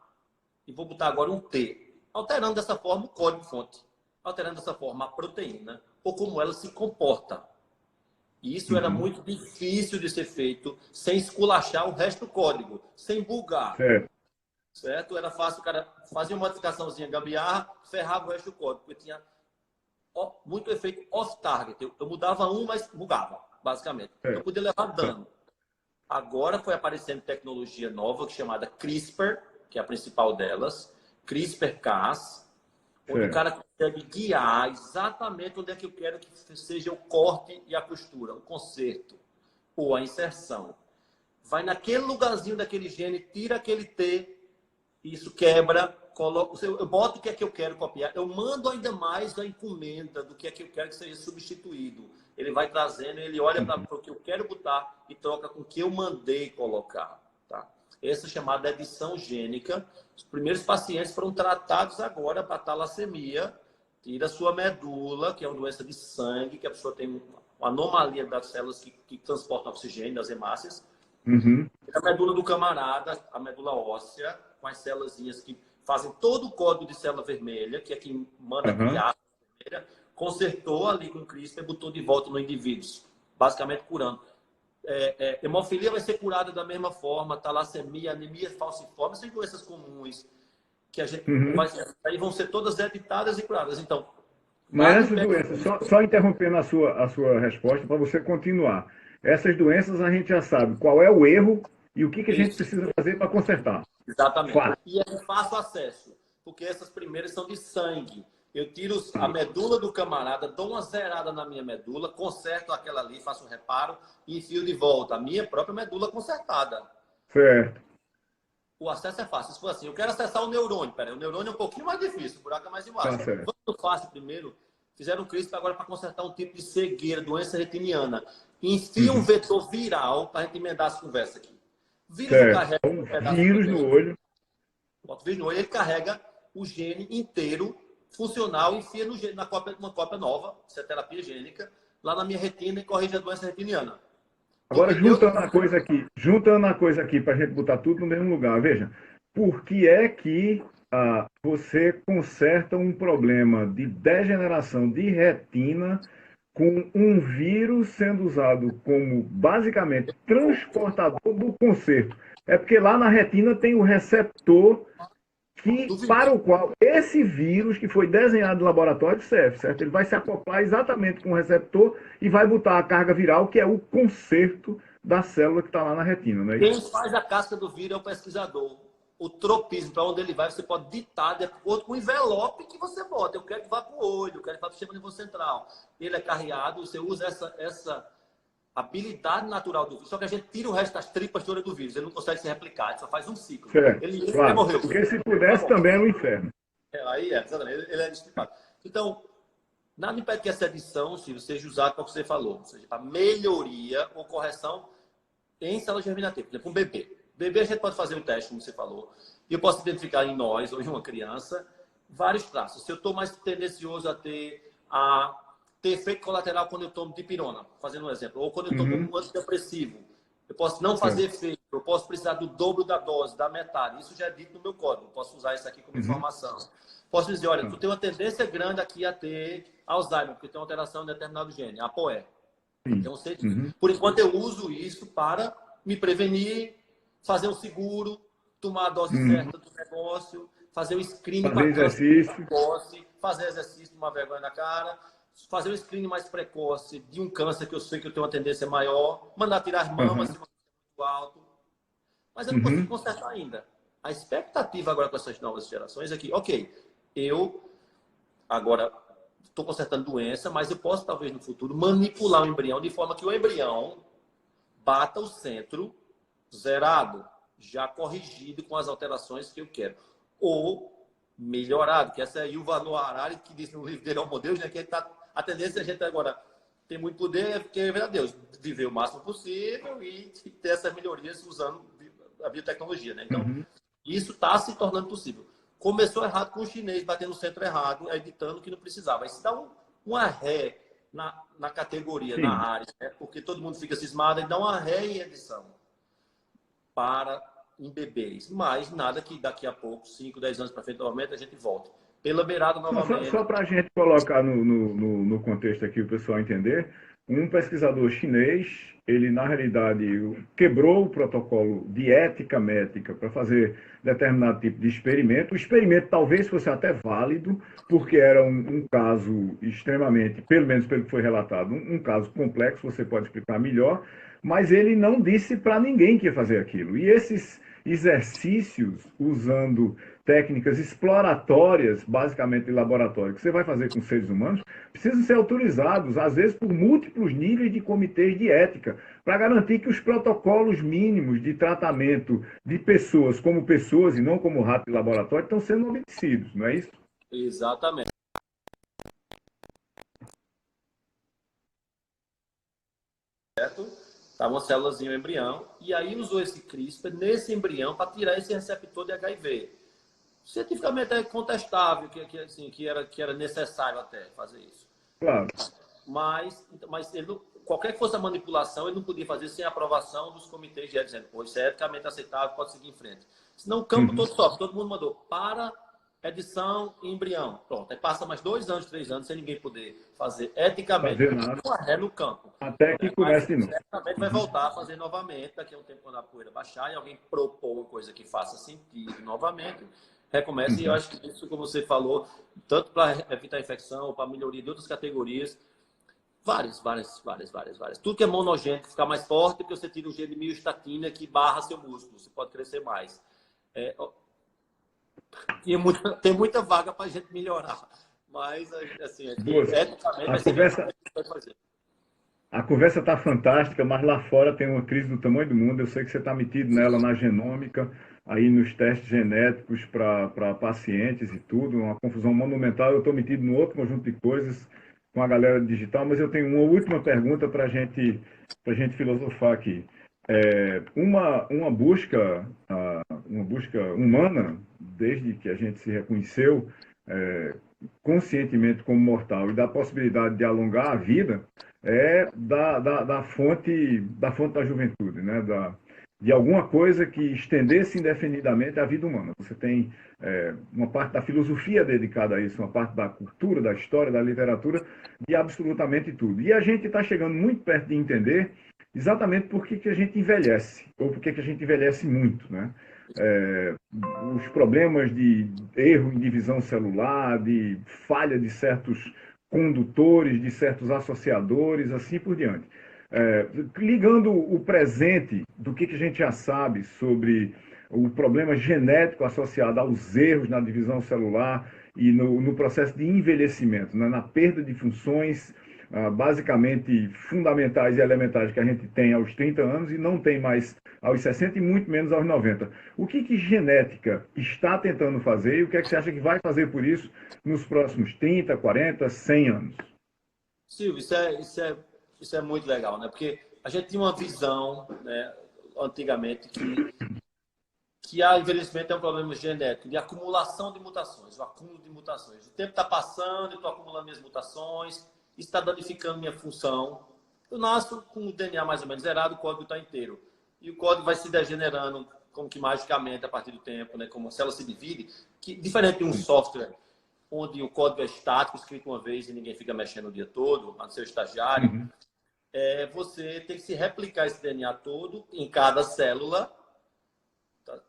e vou botar agora um T, alterando dessa forma o código-fonte, alterando dessa forma a proteína, ou como ela se comporta. E isso era muito difícil de ser feito sem esculachar o resto do código, sem bugar. Certo? Era fácil, o cara fazia uma modificaçãozinha gambiarra, ferrava o resto do código, porque tinha muito efeito off-target. Eu mudava um, mas bugava, basicamente. Eu podia levar dano. Agora foi aparecendo tecnologia nova chamada CRISPR, que é a principal delas, CRISPR-Cas, onde o cara consegue guiar exatamente onde é que eu quero que seja o corte e a costura, o conserto ou a inserção. Vai naquele lugarzinho daquele gene, tira aquele T, isso quebra, coloca, eu boto o que é que eu quero copiar, eu mando ainda mais a encomenda do que é que eu quero que seja substituído. Ele vai trazendo, ele olha para o que eu quero botar e troca com o que eu mandei colocar. Tá? Essa é chamada edição gênica. Os primeiros pacientes foram tratados agora para talassemia. Tira a sua medula, que é uma doença de sangue, que a pessoa tem uma anomalia das células que transportam oxigênio, das hemácias. A medula do camarada, a medula óssea, com as células que fazem todo o código de célula vermelha, que é quem manda criar a vermelha, consertou ali com o CRISPR e botou de volta no indivíduo, basicamente curando. Hemofilia vai ser curada da mesma forma, talassemia, anemia falciforme, são doenças comuns que a gente aí vão ser todas editadas e curadas. Então, mas essas doenças, só interrompendo a sua resposta para você continuar. Essas doenças a gente já sabe qual é o erro e o que a gente precisa fazer para consertar. Exatamente. E é de fácil acesso, porque essas primeiras são de sangue. Eu tiro a medula do camarada, dou uma zerada na minha medula, conserto aquela ali, faço um reparo e enfio de volta a minha própria medula consertada. Certo. O acesso é fácil. Se for assim, eu quero acessar o neurônio. Peraí, o neurônio é um pouquinho mais difícil, o buraco é mais embaixo. Vamos no fácil primeiro. Fizeram um CRISPR agora para consertar um tipo de cegueira, doença retiniana. Enfia um vetor viral para a gente emendar as conversas aqui. Vírus carrega um pedaço vírus no olho. Bota o vírus no olho, ele carrega o gene inteiro, funcional, enfia no gene, uma cópia nova, isso é terapia gênica, lá na minha retina e corrige a doença retiniana. Agora, juntando a coisa aqui para a gente botar tudo no mesmo lugar, veja, por que é que você conserta um problema de degeneração de retina com um vírus sendo usado como, basicamente, transportador do conserto? É porque lá na retina tem o receptor para o qual esse vírus que foi desenhado no laboratório serve, certo? Ele vai se acoplar exatamente com o receptor e vai botar a carga viral, que é o conserto da célula que está lá na retina, não é isso? Quem faz a casca do vírus é o pesquisador. O tropismo, para onde ele vai, você pode ditar de acordo com o envelope que você bota. Eu quero que vá para o olho, eu quero que vá para o sistema nervoso central. Ele é carreado, você usa essa habilidade natural do vírus. Só que a gente tira o resto das tripas todas do vírus. Ele não consegue se replicar, ele só faz um ciclo. Certo, Ele claro, morreu. porque se pudesse também era um inferno. Aí exatamente, ele é destripado. Então, nada impede que essa edição, Silvio, seja usada para o que você falou. Ou seja, para melhoria ou correção em células germinativas. Por exemplo, um bebê. Bebê a gente pode fazer um teste, como você falou. E eu posso identificar em nós ou em uma criança vários traços. Se eu estou mais tendencioso a ter efeito colateral quando eu tomo dipirona, fazendo um exemplo, ou quando eu tomo um antidepressivo, eu posso não fazer efeito, eu posso precisar do dobro da dose, da metade. Isso já é dito no meu código, eu posso usar isso aqui como informação. Posso dizer, olha, tu tem uma tendência grande aqui a ter Alzheimer, porque tem uma alteração em determinado gene, ApoE. Então, por enquanto eu uso isso para me prevenir, fazer um seguro, tomar a dose certa do negócio, fazer o screening fazer exercício, fazer exercício, tomar vergonha na cara, fazer o screening mais precoce de um câncer que eu sei que eu tenho uma tendência maior, mandar tirar as mamas se muito alto. Mas eu não consigo consertar ainda. A expectativa agora com essas novas gerações é que, ok, eu agora estou consertando doença, mas eu posso talvez no futuro manipular o embrião de forma que o embrião bata o centro zerado, já corrigido com as alterações que eu quero. Ou melhorado, que essa é a Yuval Noah Harari, que diz no livro dele, Homo Deus, né, que a tendência é a gente agora tem muito poder, porque é Deus, viver o máximo possível e ter essas melhorias usando a biotecnologia. Né? Então, isso está se tornando possível. Começou errado com o chinês, batendo no centro errado, editando o que não precisava. Isso dá uma ré na categoria, na área, né? Porque todo mundo fica cismado e dá uma ré em edição em bebês. Mas nada que daqui a pouco, 5, 10 anos para frente, novamente, a gente volta. Pela beirada novamente. Só para a gente colocar no contexto aqui, o pessoal entender, Um pesquisador chinês, ele na realidade quebrou o protocolo de ética médica para fazer determinado tipo de experimento. O experimento talvez fosse até válido, porque era um caso extremamente, pelo menos pelo que foi relatado, um caso complexo, você pode explicar melhor, mas ele não disse para ninguém que ia fazer aquilo. E esses exercícios usando técnicas exploratórias, basicamente de laboratório, que você vai fazer com seres humanos, precisam ser autorizados, às vezes por múltiplos níveis de comitês de ética, para garantir que os protocolos mínimos de tratamento de pessoas como pessoas e não como rato de laboratório estão sendo obedecidos, não é isso? Exatamente. Estava uma célulazinha, um embrião, e aí usou esse CRISPR nesse embrião para tirar esse receptor de HIV. Cientificamente é contestável que era necessário até fazer isso. Claro. Mas ele não, qualquer que fosse a manipulação, ele não podia fazer sem a aprovação dos comitês de ética, dizendo, pô, isso é eticamente aceitável, pode seguir em frente. Senão o campo todo sofre, todo mundo mandou para edição e embrião. Pronto, aí passa mais 2 anos, 3 anos, sem ninguém poder fazer eticamente no campo. Até que comece de novo. Certamente vai voltar a fazer novamente, daqui a um tempo quando a poeira baixar e alguém propor uma coisa que faça sentido novamente, recomeça. E eu acho que isso, como você falou, tanto para evitar infecção ou para melhoria de outras categorias, várias. Tudo que é monogênico, ficar mais forte, porque você tira um gene de miostatina que barra seu músculo, você pode crescer mais. Tem muita vaga para a gente melhorar, mas assim, a conversa está fantástica, mas lá fora tem uma crise do tamanho do mundo. Eu sei que você está metido nela na genômica, aí nos testes genéticos para pacientes e tudo, uma confusão monumental. Eu estou metido num outro conjunto de coisas com a galera digital, mas eu tenho uma última pergunta para a gente filosofar aqui. Uma busca humana, desde que a gente se reconheceu conscientemente como mortal e da possibilidade de alongar a vida, da fonte da juventude, né? De alguma coisa que estendesse indefinidamente a vida humana. Você tem uma parte da filosofia dedicada a isso, uma parte da cultura, da história, da literatura, de absolutamente tudo. E a gente está chegando muito perto de entender exatamente por que a gente envelhece, ou por que a gente envelhece muito, né? Os problemas de erro em divisão celular, de falha de certos condutores, de certos associadores, assim por diante. Ligando o presente do que a gente já sabe sobre o problema genético associado aos erros na divisão celular e no processo de envelhecimento, né? Na perda de funções basicamente fundamentais e elementares que a gente tem aos 30 anos e não tem mais aos 60 e muito menos aos 90. O que genética está tentando fazer e o que é que você acha que vai fazer por isso nos próximos 30, 40, 100 anos? Silvio, isso é muito legal, né? Porque a gente tinha uma visão, né, antigamente que o envelhecimento é um problema genético, de acumulação de mutações, o acúmulo de mutações. O tempo está passando, eu estou acumulando minhas mutações, isso está danificando minha função. Eu nasço com o DNA mais ou menos zerado, o código está inteiro. E o código vai se degenerando, como que magicamente, a partir do tempo, né? Como a célula se divide, que, diferente de um software, onde o código é estático, escrito uma vez e ninguém fica mexendo o dia todo, a não ser o estagiário, você tem que se replicar esse DNA todo em cada célula,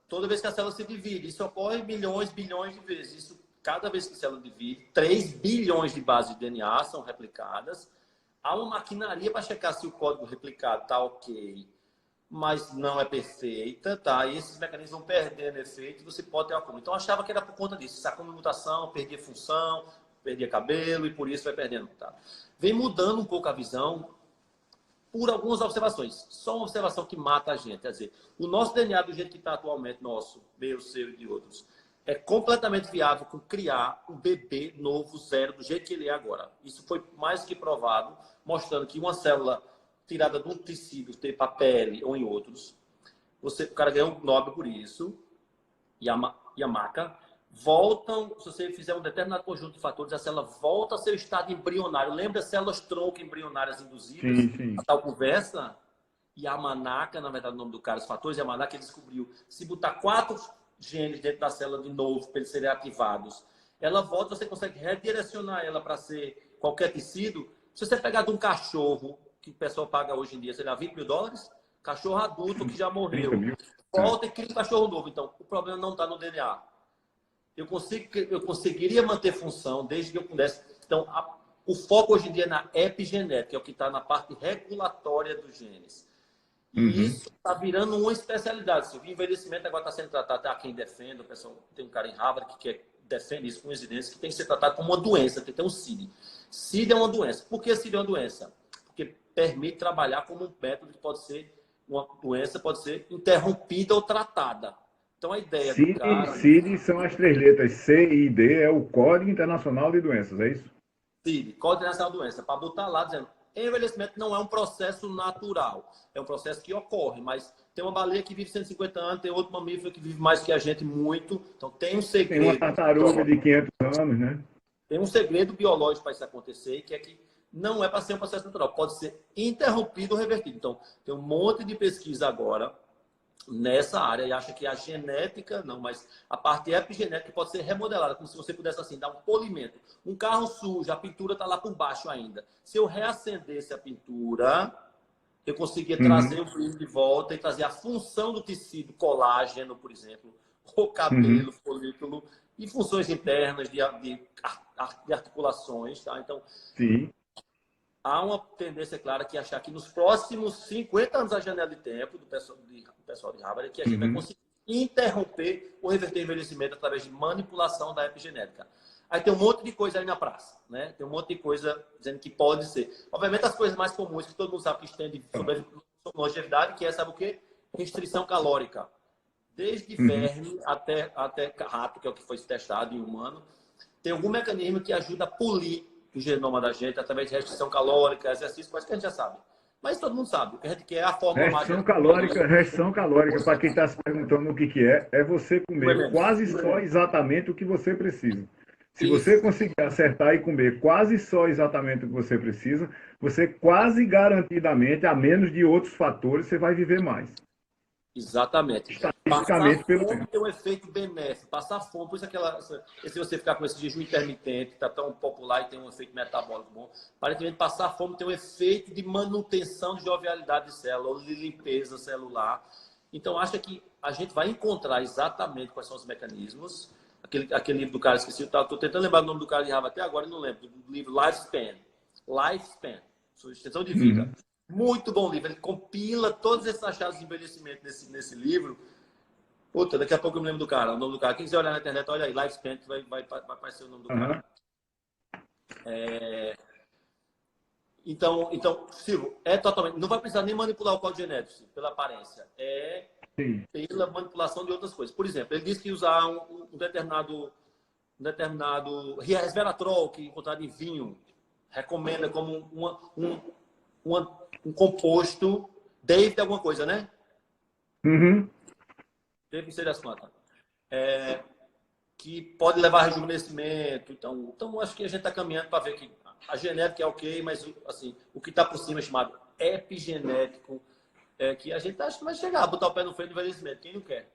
toda vez que a célula se divide. Isso ocorre bilhões de vezes. Isso, cada vez que a célula divide, 3 bilhões de bases de DNA são replicadas. Há uma maquinaria para checar se o código replicado está ok, mas não é perfeita, tá? E esses mecanismos vão perdendo efeito e você pode ter um acúmulo. Então, eu achava que era por conta disso. Esse acúmulo de mutação, perdia função, perdia cabelo e por isso vai perdendo. Tá? Vem mudando um pouco a visão por algumas observações. Só uma observação que mata a gente. Quer dizer, o nosso DNA, do jeito que está atualmente, nosso, meu, seu e de outros, é completamente viável com criar um bebê novo, zero, do jeito que ele é agora. Isso foi mais que provado, mostrando que uma célula tirada de um tecido, ter a pele ou em outros, o cara ganhou um Nobel por isso, e a maca, voltam, se você fizer um determinado conjunto de fatores, a célula volta a seu estado embrionário. Lembra células tronco embrionárias induzidas? Sim. A tal conversa? E a Manaka, na verdade, o nome do cara, os fatores, e a Manaka, ele descobriu, se botar 4 genes dentro da célula de novo, para eles serem ativados, ela volta, você consegue redirecionar ela para ser qualquer tecido. Se você pegar de um cachorro que o pessoal paga hoje em dia, sei lá, $20.000, cachorro adulto que já 30 morreu. mil. Volta e cria um cachorro novo. Então, o problema não está no DNA. Eu conseguiria manter função desde que eu pudesse. Então, o foco hoje em dia é na epigenética, é o que está na parte regulatória dos genes. E isso está virando uma especialidade. O envelhecimento agora está sendo tratado, há quem defenda, o pessoal, tem um cara em Harvard que defende isso com evidência, que tem que ser tratado como uma doença, tem que ter um CID. CID é uma doença. Por que CID é uma doença? Porque permite trabalhar como um método que pode ser, uma doença pode ser interrompida ou tratada. Então a ideia do cara... CID são as 3 letras. CID é o Código Internacional de Doenças, é isso? CID, Código Internacional de Doenças, para botar lá dizendo, envelhecimento não é um processo natural, é um processo que ocorre, mas tem uma baleia que vive 150 anos, tem outro mamífero que vive mais que a gente muito, então tem um segredo. Tem uma tartaruga de 500 anos, né? Tem um segredo biológico para isso acontecer, que é que não é para ser um processo natural, pode ser interrompido ou revertido. Então, tem um monte de pesquisa agora nessa área e acha que a genética, não, mas a parte epigenética pode ser remodelada, como se você pudesse assim dar um polimento. Um carro sujo, a pintura está lá por baixo ainda. Se eu reacendesse a pintura, eu conseguia trazer o brilho de volta e trazer a função do tecido, colágeno, por exemplo, o cabelo, folículo, e funções internas de articulações. Tá? Então, sim, há uma tendência clara que achar que nos próximos 50 anos a janela de tempo do pessoal de Harvard é que a gente vai conseguir interromper ou reverter o envelhecimento através de manipulação da epigenética. Aí tem um monte de coisa aí na praça, né? Tem um monte de coisa dizendo que pode ser. Obviamente as coisas mais comuns que todo mundo sabe que estende sobre longevidade, que é, sabe o quê? Restrição calórica. Desde verme até rato, que é o que foi testado em humano, tem algum mecanismo que ajuda a polir o genoma da gente através de restrição calórica, exercício, coisa que a gente já sabe. Mas todo mundo sabe. O que a gente quer é a forma restrição calórica, para quem está se perguntando o que é você comer quase só exatamente o que você precisa. Se você conseguir acertar e comer quase só exatamente o que você precisa, você quase garantidamente, a menos de outros fatores, você vai viver mais. Exatamente. Estatisticamente, pelo fome tem um efeito benéfico. Passar fome, por isso se você ficar com esse jejum intermitente, está tão popular e tem um efeito metabólico bom, aparentemente passar fome tem um efeito de manutenção de jovialidade de célula, ou de limpeza celular. Então, acho que a gente vai encontrar exatamente quais são os mecanismos. Aquele livro do cara, esqueci, estou tentando lembrar o nome do cara de Harvard até agora, e não lembro, do livro Lifespan, sua extensão de vida. Muito bom livro. Ele compila todos esses achados de envelhecimento nesse livro. Puta, daqui a pouco eu me lembro do cara. O nome do cara. Quem quiser olhar na internet, olha aí. Lifespan, vai aparecer o nome do cara. Então, Silvio, é totalmente... Não vai precisar nem manipular o código genético, Silvio, pela aparência. É pela manipulação de outras coisas. Por exemplo, ele diz que usar um determinado resveratrol que é encontrado em vinho, recomenda como um composto, David alguma coisa, né? David seria as plantas. Que pode levar a rejuvenescimento. Então acho que a gente está caminhando para ver que a genética é ok, mas assim, o que está por cima é chamado epigenético, que a gente acha que vai chegar a botar o pé no freio do envelhecimento. Quem não quer?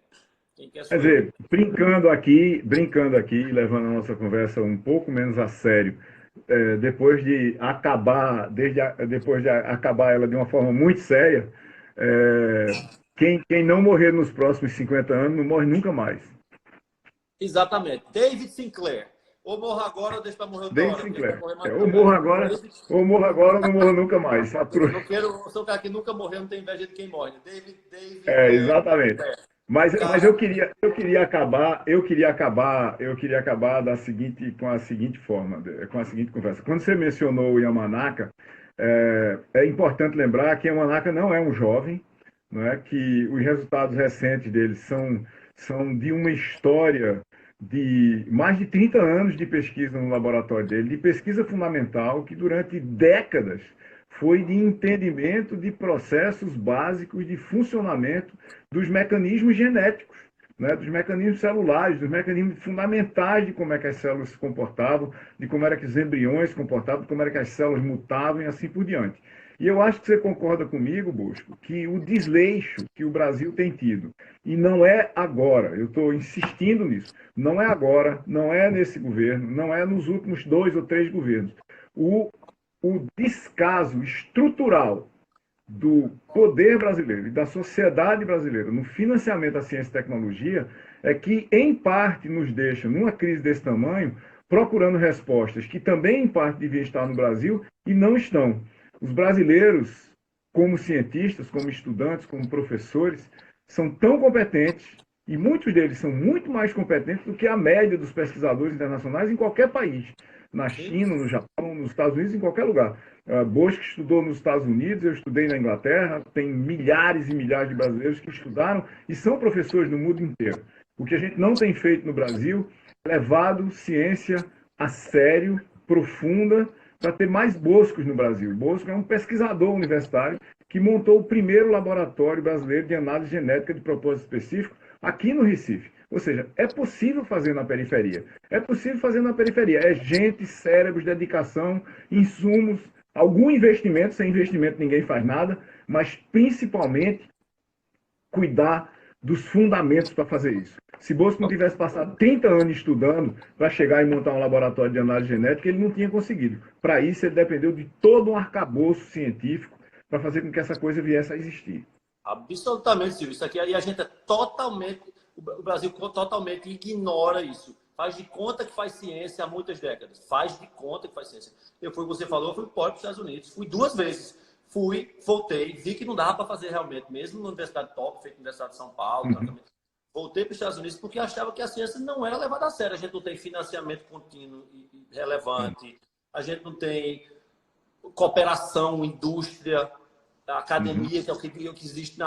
Quem quer Quer dizer, brincando aqui, levando a nossa conversa um pouco menos a sério, depois de acabar ela de uma forma muito séria, quem não morrer nos próximos 50 anos não morre nunca mais. Exatamente. David Sinclair. Ou morro agora ou deixa para morrer outra hora. Sinclair. Ou morro agora ou não morro nunca mais. Eu sou o cara que nunca morreu, não tem inveja de quem morre. David exatamente. Mas eu queria acabar com a seguinte forma, com a seguinte conversa. Quando você mencionou o Yamanaka, é importante lembrar que Yamanaka não é um jovem, não é? Que os resultados recentes dele são de uma história de mais de 30 anos de pesquisa no laboratório dele, de pesquisa fundamental, que durante décadas foi de entendimento de processos básicos de funcionamento dos mecanismos genéticos, né, dos mecanismos celulares, dos mecanismos fundamentais de como é que as células se comportavam, de como era que os embriões se comportavam, de como era que as células mutavam e assim por diante. E eu acho que você concorda comigo, Bosco, que o desleixo que o Brasil tem tido, e não é agora, eu estou insistindo nisso, não é agora, não é nesse governo, não é nos últimos 2 ou 3 governos. o descaso estrutural do poder brasileiro e da sociedade brasileira no financiamento da ciência e tecnologia é que, em parte, nos deixa numa crise desse tamanho, procurando respostas que também, em parte, deviam estar no Brasil e não estão. Os brasileiros, como cientistas, como estudantes, como professores, são tão competentes, e muitos deles são muito mais competentes do que a média dos pesquisadores internacionais em qualquer país. Na China, no Japão, nos Estados Unidos, em qualquer lugar. Bosco estudou nos Estados Unidos, eu estudei na Inglaterra, tem milhares e milhares de brasileiros que estudaram e são professores no mundo inteiro. O que a gente não tem feito no Brasil é levado ciência a sério, profunda, para ter mais Boscos no Brasil. Bosco é um pesquisador universitário que montou o primeiro laboratório brasileiro de análise genética de propósito específico aqui no Recife. Ou seja, é possível fazer na periferia. É possível fazer na periferia. É gente, cérebros, dedicação, insumos, algum investimento. Sem investimento ninguém faz nada, mas principalmente cuidar dos fundamentos para fazer isso. Se Bosco não tivesse passado 30 anos estudando para chegar e montar um laboratório de análise genética, ele não tinha conseguido. Para isso, ele dependeu de todo um arcabouço científico para fazer com que essa coisa viesse a existir. Absolutamente, Silvio. Isso aqui aí a gente é totalmente... O Brasil totalmente ignora isso. Faz de conta que faz ciência há muitas décadas. Faz de conta que faz ciência. Como você falou, eu fui para os Estados Unidos. Fui 2 vezes. Fui, voltei, vi que não dava para fazer realmente, mesmo na Universidade top, feito na Universidade de São Paulo. Voltei para os Estados Unidos porque achava que a ciência não era levada a sério. A gente não tem financiamento contínuo e relevante. A gente não tem cooperação, indústria, academia, que é o que existe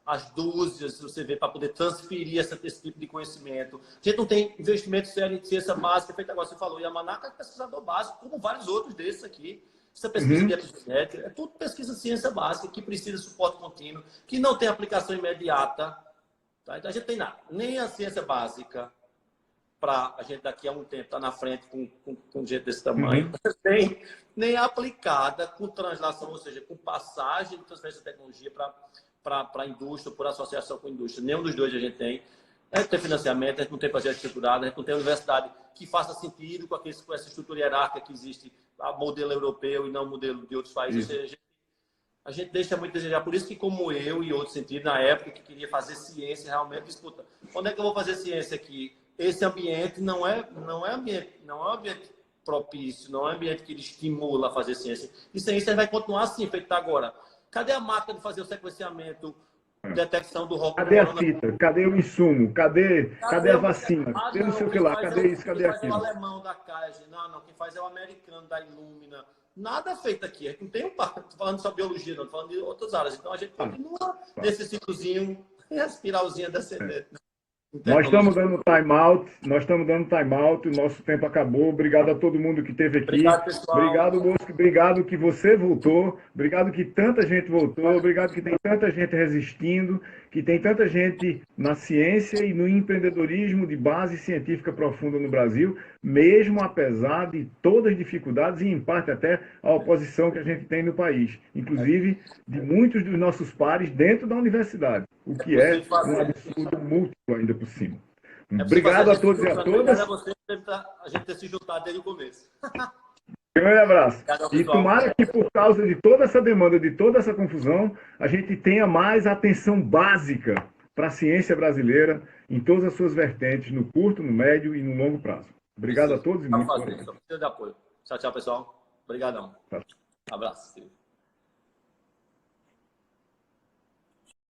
as dúzias, você vê, para poder transferir esse tipo de conhecimento. A gente não tem investimento sério em ciência básica, feito agora você falou. E a Manaca é pesquisador básico, como vários outros desses aqui. Essa pesquisa de epigenética é tudo pesquisa de ciência básica, que precisa de suporte contínuo, que não tem aplicação imediata. Tá? Então a gente tem nada. Nem a ciência básica, para a gente daqui a um tempo estar na frente com gente desse tamanho, nem aplicada com translação, ou seja, com passagem de transferência de tecnologia para a indústria, por associação com a indústria. Nenhum dos dois a gente tem. A gente tem financiamento, a gente não tem projeto estruturado, a gente não tem universidade que faça sentido com essa estrutura hierárquica que existe, a modelo europeu e não modelo de outros países. Ou seja, a gente deixa muito a desejar. Por isso que, como eu e outros sentidos, na época que queria fazer ciência, realmente, disputa, onde é que eu vou fazer ciência aqui? Esse ambiente não é ambiente propício, não é ambiente que ele estimula a fazer ciência. E ciência vai continuar assim, feito agora. Cadê a máquina de fazer o sequenciamento, detecção do rock? Cadê a fita? Cadê o insumo? Cadê a vacina? Cadê não sei o que lá? Cadê isso? Cadê aquilo? Quem faz é o alemão da Kaiser. Não. Quem faz é o americano da Illumina. Nada feito aqui. A gente não tem estou falando só biologia, não. Estou falando de outras áreas. Então, a gente continua nesse ciclozinho, espiralzinha descendente. Nós estamos dando time out, o nosso tempo acabou. Obrigado a todo mundo que esteve aqui. Obrigado, pessoal. Obrigado, Bosco. Obrigado que você voltou. Obrigado que tanta gente voltou. Obrigado que tem tanta gente resistindo, que tem tanta gente na ciência e no empreendedorismo de base científica profunda no Brasil, mesmo apesar de todas as dificuldades e, em parte, até a oposição que a gente tem no país. Inclusive, de muitos dos nossos pares dentro da universidade. O que é um absurdo múltiplo ainda por cima. Obrigado a todos e a todas. A gente ter se juntado desde o começo. Grande abraço. E tomara que, por causa de toda essa demanda, de toda essa confusão, a gente tenha mais atenção básica para a ciência brasileira em todas as suas vertentes, no curto, no médio e no longo prazo. Obrigado a todos e muito obrigado. Precisa de apoio. Tchau, pessoal. Obrigadão. Tá. Abraço.